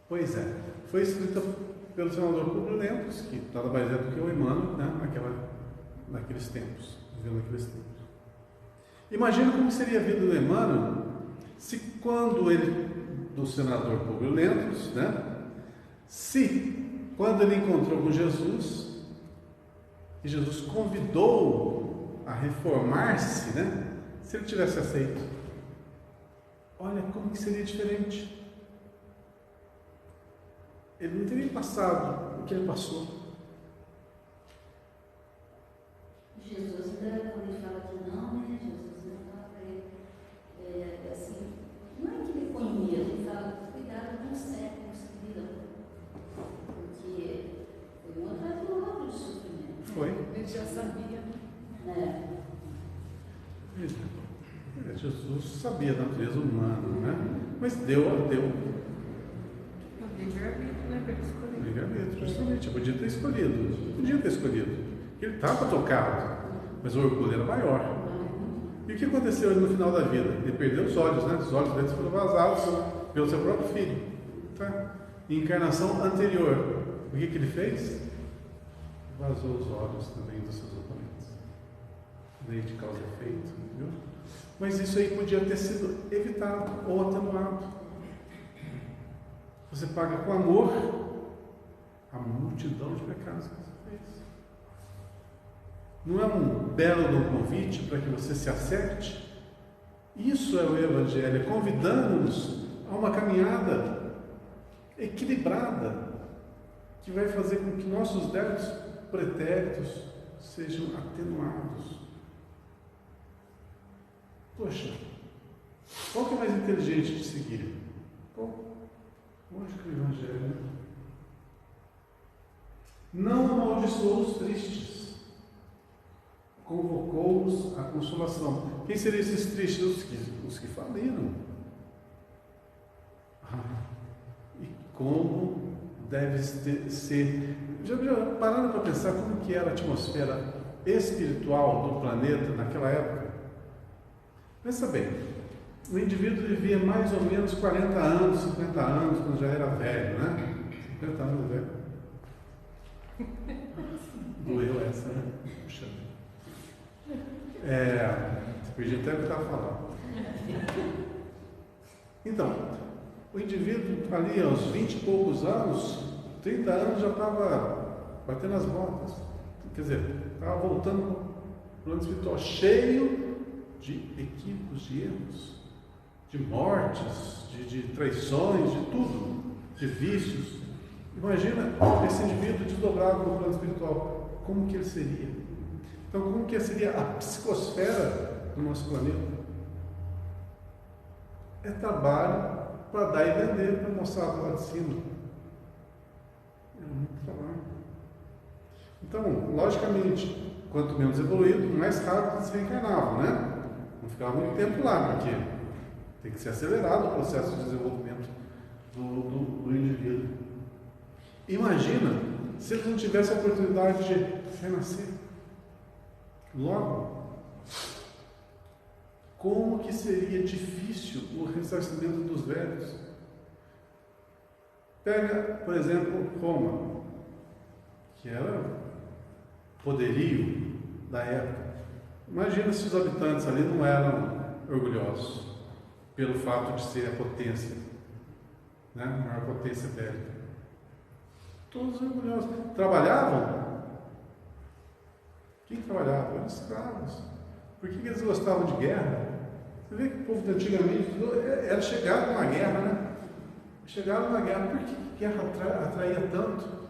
Pois é, foi escrita pelo senador Publio Lentulus, que nada mais é do que o Emmanuel, né, naqueles tempos, vivendo naqueles tempos. Imagina como seria a vida do Emmanuel se do senador Publio Lentulus, né, quando ele encontrou com Jesus, e Jesus convidou a reformar-se, né, se ele tivesse aceito, olha como que seria diferente. Ele não teria passado o que ele passou.
Jesus ainda, quando ele fala que não, né? Jesus ainda fala para ele, assim, não é que ele põe medo, ele fala, cuidado com os séculos que virão. Porque foi um atrás do outro de sofrimento.
Foi.
Ele já sabia,
Né?
Jesus sabia da natureza humana, né? Mas deu.
livre-arbítrio, né? Para ele escolher.
Livre-arbítrio, justamente. Podia ter escolhido. Ele estava tocado, mas o orgulho era maior. E o que aconteceu no final da vida? Ele perdeu os olhos, né? Os olhos dele foram vazados pelo seu próprio filho. Tá? Em encarnação anterior, o que ele fez? Vazou os olhos também dos seus oponentes. Lei de causa e efeito, viu? Mas isso aí podia ter sido evitado ou atenuado. Você paga com amor a multidão de pecados que você fez. Não é um belo convite para que você se acerte? Isso é o Evangelho, convidando-nos a uma caminhada equilibrada, que vai fazer com que nossos débitos pretéritos sejam atenuados. Poxa, qual que é mais inteligente de seguir? Lógico, o Evangelho. Não amaldiçoou os tristes, convocou-os à consolação. Quem seriam esses tristes? Os que faliram. E como deve ser. Já pararam para pensar como que era a atmosfera espiritual do planeta naquela época? Pensa bem, o indivíduo vivia mais ou menos 40 anos, 50 anos, quando já era velho, né? 50 anos velho. Doeu essa, né? Puxa. Perdi até o que estava falando. Então, o indivíduo ali aos 20 e poucos anos, 30 anos já estava batendo as botas. Quer dizer, estava voltando para o plano espiritual cheio de equívocos, de erros, de mortes, de traições, de tudo, de vícios. Imagina esse indivíduo desdobrado no plano espiritual, como que ele seria? Então, como que seria a psicosfera do nosso planeta? É trabalho para dar e vender para mostrar lá de cima. É muito trabalho. Então, logicamente, quanto menos evoluído, mais rápido se reencarnavam, né? Não ficava muito tempo lá, porque tem que ser acelerado o processo de desenvolvimento do indivíduo. Imagina se eles não tivessem a oportunidade de renascer logo. Como que seria difícil o ressarcimento dos velhos? Pega, por exemplo, Roma, que era poderio da época. Imagina se os habitantes ali não eram orgulhosos pelo fato de ser a potência, né? A maior potência bélica. Todos orgulhosos. Trabalhavam? Quem trabalhava? Eram escravos. Por que eles gostavam de guerra? Você vê que o povo de antigamente era chegado numa guerra, né? Chegaram numa guerra. Por que a guerra atraía tanto?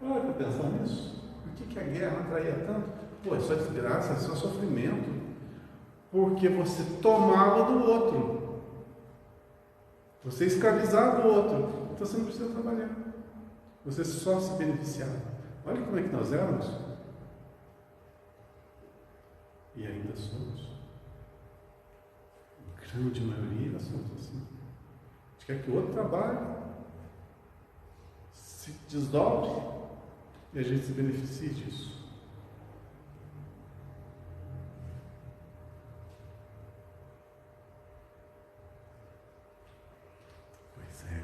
Olha para pensar nisso. Por que a guerra atraía tanto? Pô, é só desgraça, é só sofrimento. Porque você tomava do outro. Você escravizava o outro. Então você não precisa trabalhar. Você só se beneficiava. Olha como é que nós éramos. E ainda somos. A grande maioria somos assim. A gente quer que o outro trabalhe, se desdobre e a gente se beneficie disso. Pois é.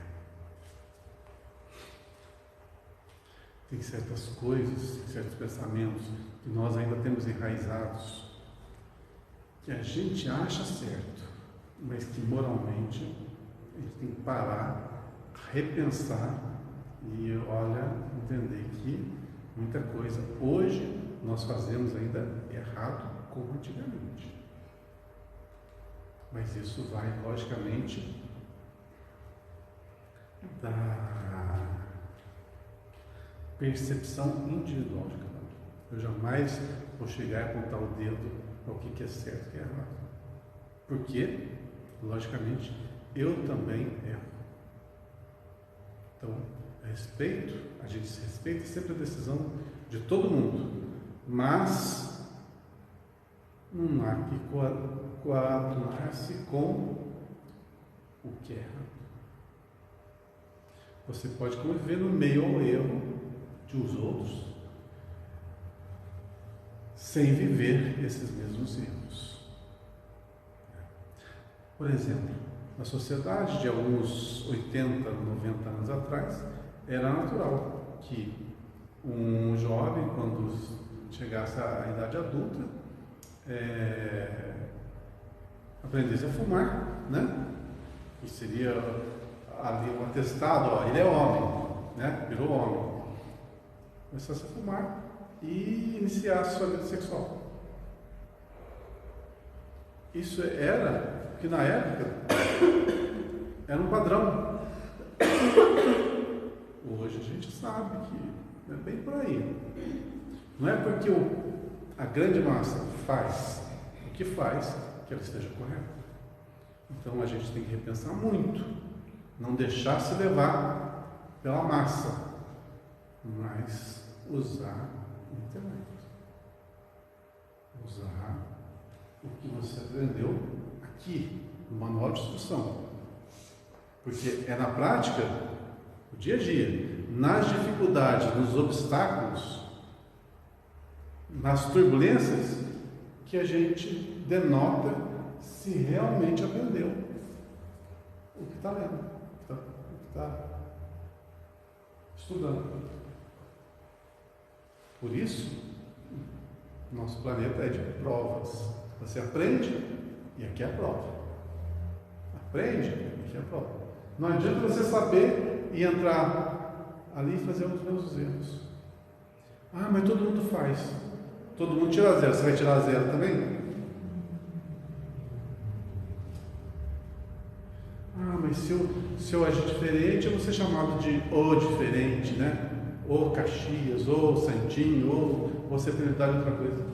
Tem certas coisas, certos pensamentos que nós ainda temos enraizados, que a gente acha certo, mas que moralmente a gente tem que parar, repensar e, olha, entender que muita coisa hoje nós fazemos ainda errado como antigamente. Mas isso vai, logicamente, da percepção individual de cada um. Eu jamais vou chegar e apontar o dedo ao que é certo e o que é errado. Porque, logicamente, eu também erro. Então, respeito, a gente se respeita sempre a decisão de todo mundo, mas não há que coadunar-se com o que é errado. Você pode conviver no meio ao erro dos outros, sem viver esses mesmos erros. Por exemplo, na sociedade de alguns 80, 90 anos atrás, era natural que um jovem, quando chegasse à idade adulta, aprendesse a fumar, né? E seria ali um atestado, ó, ele é homem, né? Virou homem. Começasse a fumar e iniciasse sua vida sexual. Isso era, porque na época era um padrão. Hoje a gente sabe que é bem por aí. Não é porque a grande massa faz o que faz que ela esteja correta. Então a gente tem que repensar muito, não deixar se levar pela massa, mas usar o intelecto, usar o que você aprendeu aqui no manual de instrução, porque é na prática, no dia a dia, nas dificuldades, nos obstáculos, nas turbulências, que a gente denota se realmente aprendeu o que está lendo, o que está estudando. Por isso, nosso planeta é de provas. Você aprende e aqui é a prova. Aprende e aqui é a prova. Não adianta você saber e entrar ali e fazer os mesmos erros. Ah, mas todo mundo faz. Todo mundo tira zero. Você vai tirar zero também? Ah, mas se eu agir diferente, eu vou ser chamado de o diferente, né? Ou Caxias, ou Santinho, ou você prioridade outra coisa.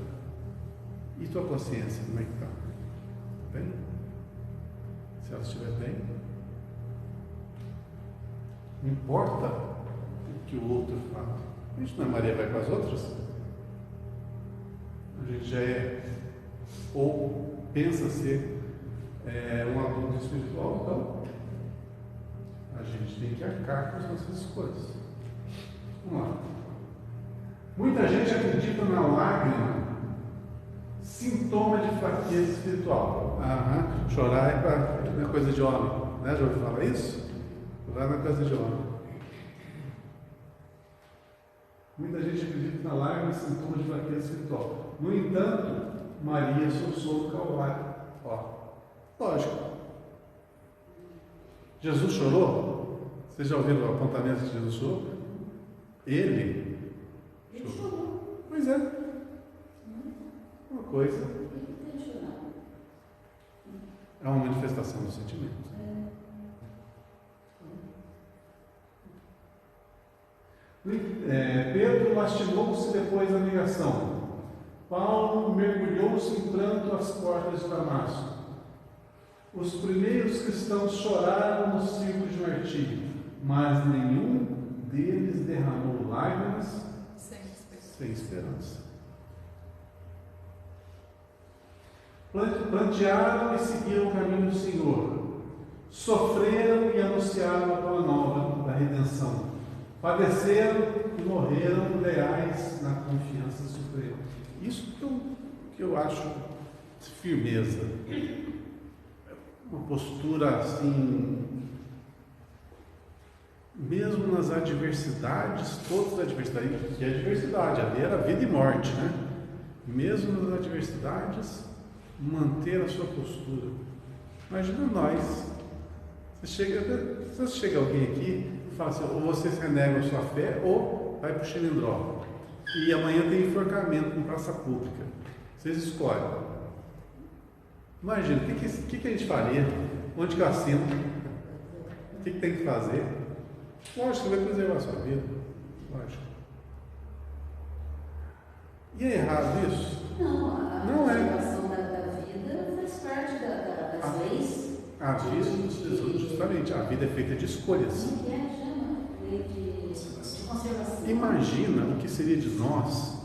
E tua consciência, como é que está? Está bem? Se ela estiver bem, não importa o que o outro fala. A gente não é Maria vai com as outras? A gente já é, ou pensa ser um aluno espiritual, então a gente tem que arcar com as nossas escolhas. Vamos lá. Muita gente acredita na lágrima sintoma de fraqueza espiritual. Chorar é coisa de homem, né? Já ouviu falar isso? Chorar não é coisa de homem. Muita gente acredita na lágrima sintoma de fraqueza espiritual. No entanto, Maria soluçou no Calvário. Lógico. Jesus chorou? Vocês já ouviram o apontamento de Jesus chorou? Ele chorou. Pois é. Uma coisa. É uma manifestação do sentimento. lastimou-se depois da negação. Paulo mergulhou-se em pranto às portas de Damasco. Os primeiros cristãos choraram no circo de martírio, mas nenhum deles derramou lágrimas sem esperança. Plantearam e seguiram o caminho do Senhor. Sofreram e anunciaram a boa nova da redenção. Padeceram e morreram leais na confiança suprema. Isso que eu acho firmeza. Uma postura assim, mesmo nas adversidades, todas as adversidades, que é adversidade, ali era vida e morte, né? Mesmo nas adversidades, manter a sua postura. Imagina nós, você chega alguém aqui e fala assim, ou você renega a sua fé ou vai para o Chilindró. E amanhã tem enforcamento em praça pública. Vocês escolhem. Imagina, o que a gente faria? Onde que eu assino? O que tem que fazer? Lógico, vai preservar a sua vida. Lógico. E é errado isso?
Não, a preservação da vida faz parte das leis.
A vida, justamente, a vida é feita de escolhas.
Como que chama? Lei de conservação.
Imagina o que seria de nós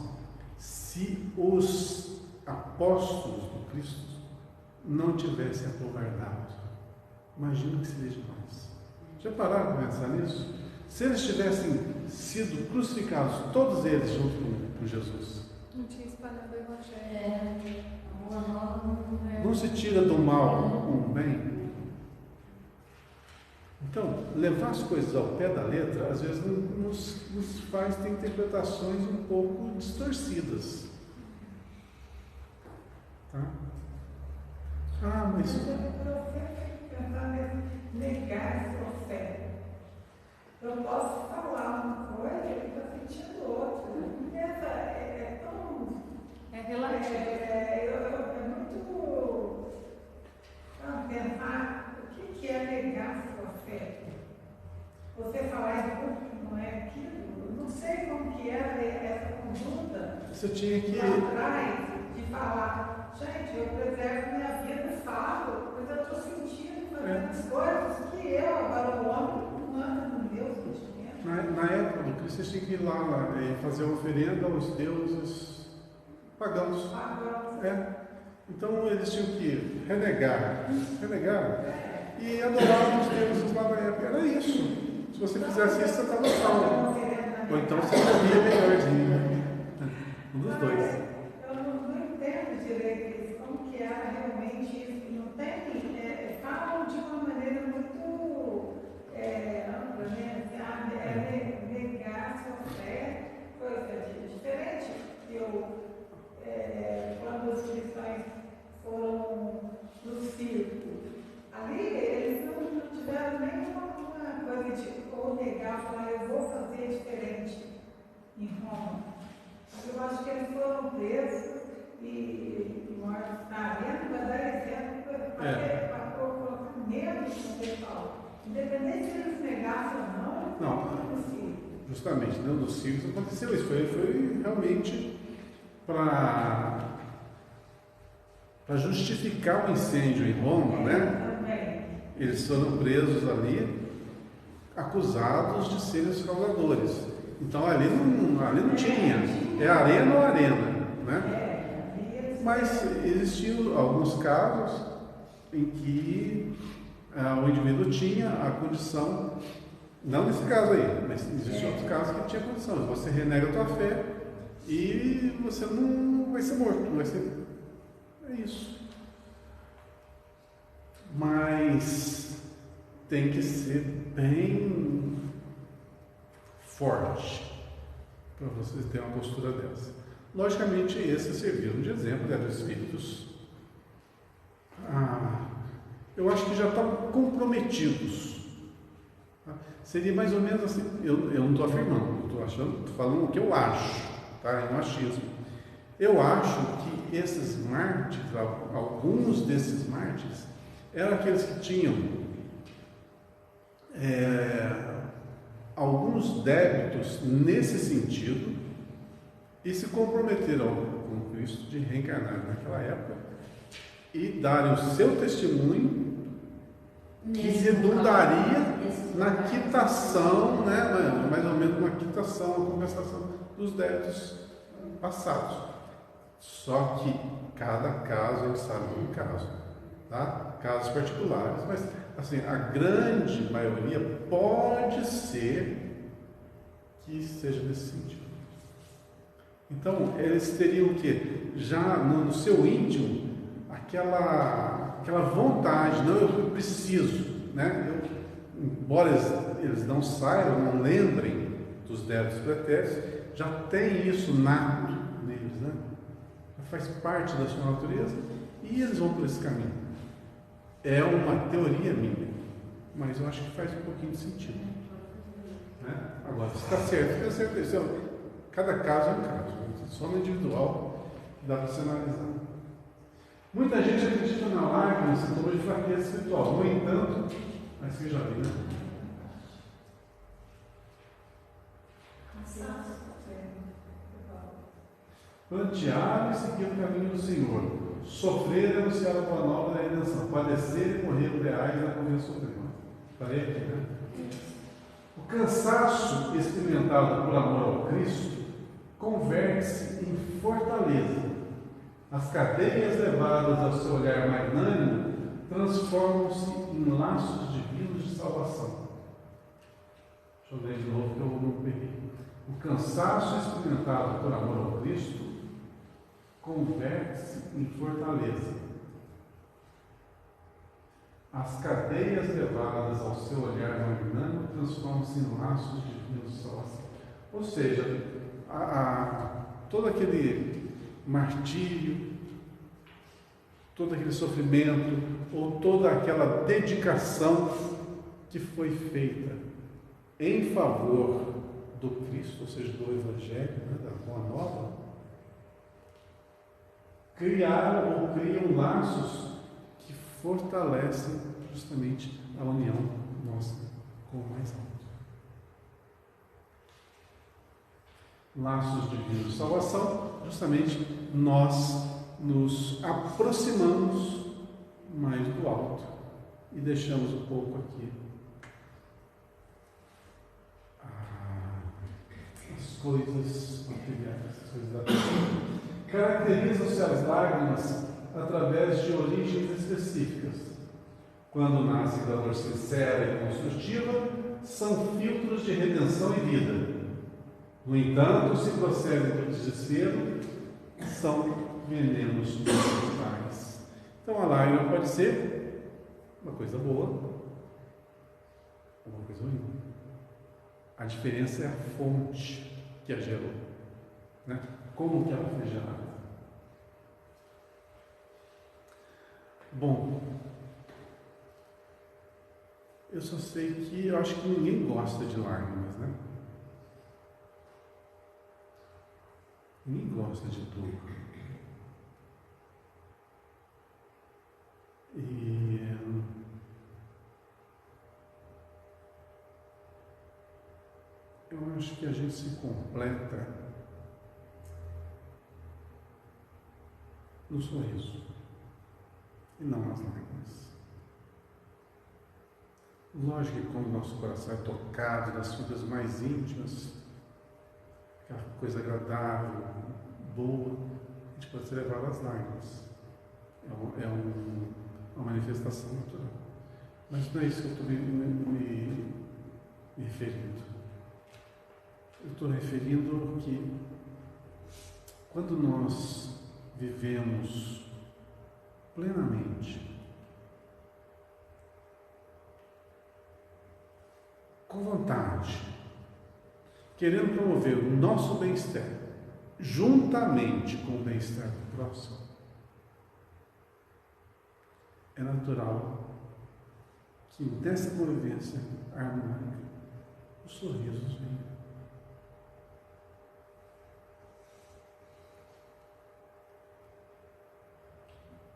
se os apóstolos do Cristo não tivessem acovardado. Imagina o que seria de nós. Já pararam para pensar nisso? Se eles tivessem sido crucificados, todos eles junto com Jesus.
Não tinha espalhado o evangelho.
Não se tira do mal com o bem. Então, levar as coisas ao pé da letra, às vezes nos faz ter interpretações um pouco distorcidas. Tá? Ah, mas...
Você fica pensando em negar sua fé. Eu posso falar uma coisa e estou sentindo outra. Essa é tão...
É relativo.
É muito... pensar o que é negar sua fé. Você falar em público não é aquilo. Eu não sei como que era essa conduta.
Você tinha que...
Lá atrás, de falar, gente, eu preservo minha vida, falo, mas eu estou sentindo, fazendo as coisas que eu, agora o homem, não anda no meu sentimento.
Na época do Cristo, você tinha que ir lá fazer uma oferenda aos deuses pagãos. Então eles tinham que renegar e adorar os deuses lá na época. Era isso. Se você fizesse isso, você estava salvo. Ou então você morria melhorzinho. Um dos dois.
Eu não entendo direito isso, como que era realmente isso. Não tem, falam de uma maneira muito ampla, né? Negar sua fé, coisa diferente. Quando os cristãos foram no circo, ali eles não tiveram nenhuma coisa de ou negar, falar, eu vou fazer diferente em Roma. Eu acho que eles foram presos e mortos na arena para dar exemplo, para colocar medo no pessoal. Independente se eles negassem ou não,
justamente, dentro dos círculos aconteceu isso. Foi realmente para justificar o incêndio em Roma, né? Eles foram presos ali, acusados de serem os causadores. Então ali não tinha, é arena ou arena, né? Mas existiam alguns casos em que o indivíduo tinha a condição, não nesse caso aí, mas existiam outros casos que tinha condição. Você renega a tua fé e você não vai ser morto, não vai ser. É isso. Mas tem que ser bem forte para vocês terem uma postura dessa. Logicamente, esses serviram de exemplo, eram espíritos. Eu acho que já estão comprometidos. Tá? Seria mais ou menos assim. Eu não estou afirmando, estou falando o que eu acho, tá? É um achismo. Eu acho que esses mártires, alguns desses mártires, eram aqueles que tinham alguns débitos nesse sentido, e se comprometeram com Cristo de reencarnar naquela época e darem o seu testemunho que redundaria na quitação, né, mais ou menos uma quitação, uma compensação dos débitos passados. Só que cada caso, a gente sabe um caso, tá? Casos particulares, mas assim, a grande maioria pode ser que seja nesse sentido. Então, eles teriam o quê? Já no seu íntimo, aquela vontade, não, eu preciso, né? Embora eles não saibam, não lembrem dos débitos pretéritos, já tem isso nato neles, né? Já faz parte da sua natureza e eles vão por esse caminho. É uma teoria minha, mas eu acho que faz um pouquinho de sentido, né? Agora, se está certo, isso cada caso é um caso, só no individual dá para se analisar. Muita gente acredita na lágrima, sintoma de fraqueza espiritual. No entanto, mas você já viu, né? Plantear e seguir o caminho do Senhor, sofrer e anunciar a boa nova da redenção, padecer e morrer ideais na corrida suprema. Falei aqui, né? O cansaço experimentado por amor ao Cristo converte-se em fortaleza. As cadeias levadas ao seu olhar magnânimo transformam-se em laços divinos de salvação. Deixa eu ler de novo que eu não peguei. O cansaço experimentado por amor ao Cristo converte-se em fortaleza. As cadeias levadas ao seu olhar magnânimo transformam-se em laços divinos de salvação. Ou seja, todo aquele martírio, todo aquele sofrimento, ou toda aquela dedicação que foi feita em favor do Cristo, ou seja, do Evangelho, né, da Boa Nova, criaram ou criam laços que fortalecem justamente a união nossa com o mais alto. Laços divinos de salvação, justamente nós nos aproximamos mais do alto e deixamos um pouco aqui as coisas materiais, as coisas da vida. Caracterizam-se as lágrimas através de origens específicas. Quando nascem da dor sincera e construtiva, são filtros de redenção e vida. No entanto, se procedem do desespero, são venenos mortais. Então, a lágrima pode ser uma coisa boa ou uma coisa ruim. A diferença é a fonte que a gerou, né? Como que ela foi gerada. Bom, eu só sei que eu acho que ninguém gosta de lágrimas, né? Ninguém gosta de dor. E eu acho que a gente se completa no sorriso e não nas lágrimas. Lógico que quando o nosso coração é tocado nas fibras mais íntimas, aquela coisa agradável, boa, a gente pode ser levado às lágrimas. É uma manifestação natural. Mas não é isso que eu estou me referindo. Eu estou referindo que quando nós vivemos plenamente, com vontade, querendo promover o nosso bem-estar, juntamente com o bem-estar do próximo, é natural que dessa convivência harmônica os sorrisos venham.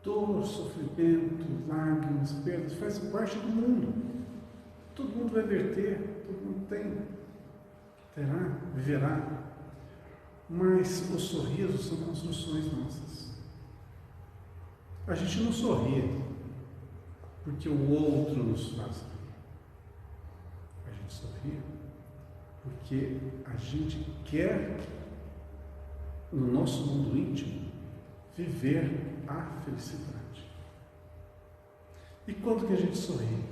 Dor, sofrimento, lágrimas, perdas, faz parte do mundo. Todo mundo vai verter, todo mundo tem, terá, viverá. Mas os sorrisos são construções nossas. A gente não sorri porque o outro nos faz rir. A gente sorri porque a gente quer, no nosso mundo íntimo, viver a felicidade. E quando que a gente sorri?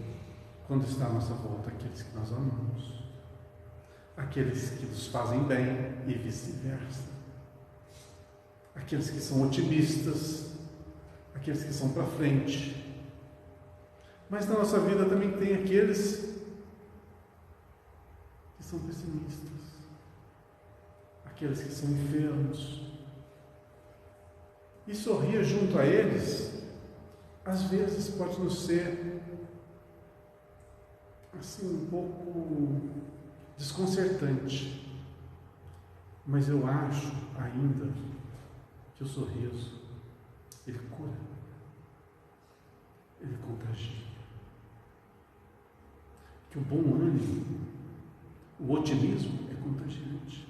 Quando está à nossa volta aqueles que nós amamos, aqueles que nos fazem bem e vice-versa, aqueles que são otimistas, aqueles que são para frente. Mas na nossa vida também tem aqueles que são pessimistas, aqueles que são enfermos. E sorrir junto a eles, às vezes pode nos ser assim um pouco desconcertante. Mas eu acho ainda que o sorriso, ele cura, ele contagia. Que o bom ânimo, o otimismo é contagiante.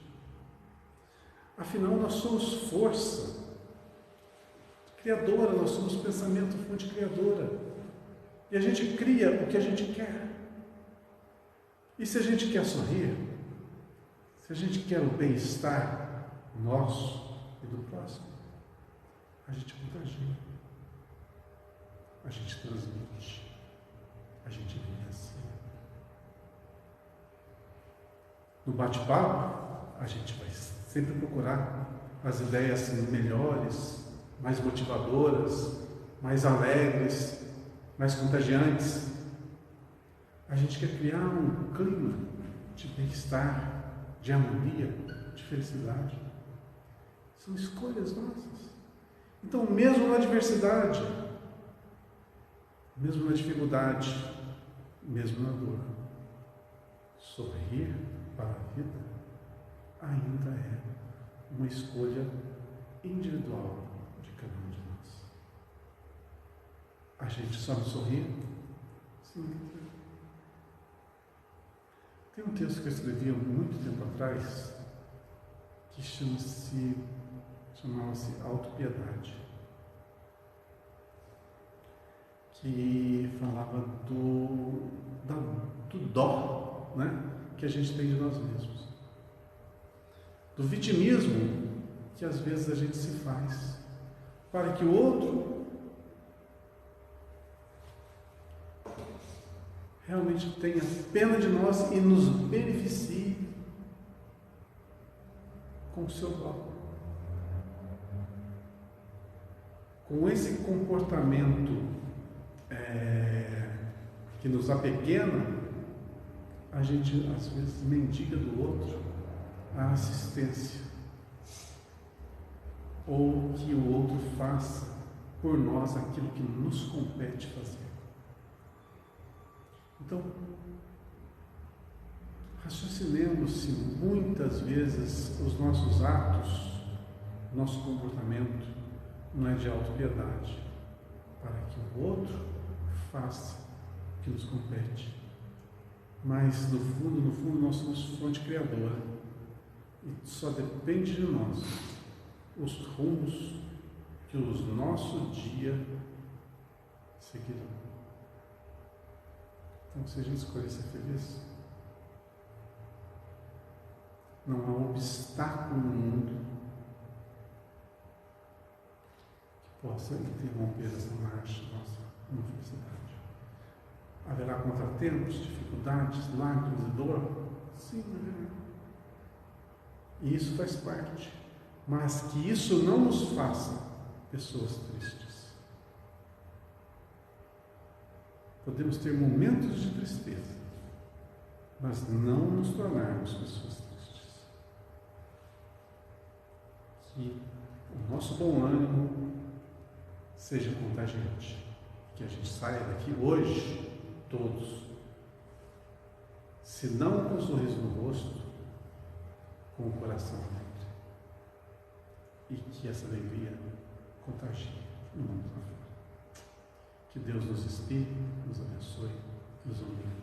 Afinal, nós somos força criadora, nós somos pensamento, fonte criadora. E a gente cria o que a gente quer. E se a gente quer sorrir, se a gente quer o bem-estar nosso e do próximo, a gente contagia, a gente transmite, a gente vivencia. No bate-papo, a gente vai sempre procurar as ideias melhores, mais motivadoras, mais alegres, mais contagiantes. A gente quer criar um clima de bem-estar, de harmonia, de felicidade. São escolhas nossas. Então, mesmo na adversidade, mesmo na dificuldade, mesmo na dor, sorrir para a vida ainda é uma escolha individual de cada um de nós. A gente só não sorri? Sim. Tem um texto que eu escrevi há muito tempo atrás que chamava-se Autopiedade, que falava do dó, né, que a gente tem de nós mesmos, do vitimismo que às vezes a gente se faz para que o outro realmente tenha pena de nós e nos beneficie com o seu dó. Com esse comportamento que nos apequena, a gente às vezes mendiga do outro a assistência, ou que o outro faça por nós aquilo que nos compete fazer. Então, raciocinemos se muitas vezes os nossos atos, nosso comportamento não é de autopiedade, para que o outro faça o que nos compete. Mas, no fundo, nós somos fonte criadora e só depende de nós os rumos que o nosso dia seguirá. Então, se a gente escolher ser feliz, não há obstáculo no mundo que possa interromper essa marcha nossa com felicidade. Haverá contratempos, dificuldades, lágrimas e dor? Sim, haverá. E isso faz parte. Mas que isso não nos faça pessoas tristes. Podemos ter momentos de tristeza, mas não nos tornarmos pessoas tristes. Que o nosso bom ânimo seja contagiante. Que a gente saia daqui hoje, todos, se não com um sorriso no rosto, com o coração alegre. E que essa alegria contagie no mundo lá fora. Que Deus nos inspire, nos abençoe, nos ilumine.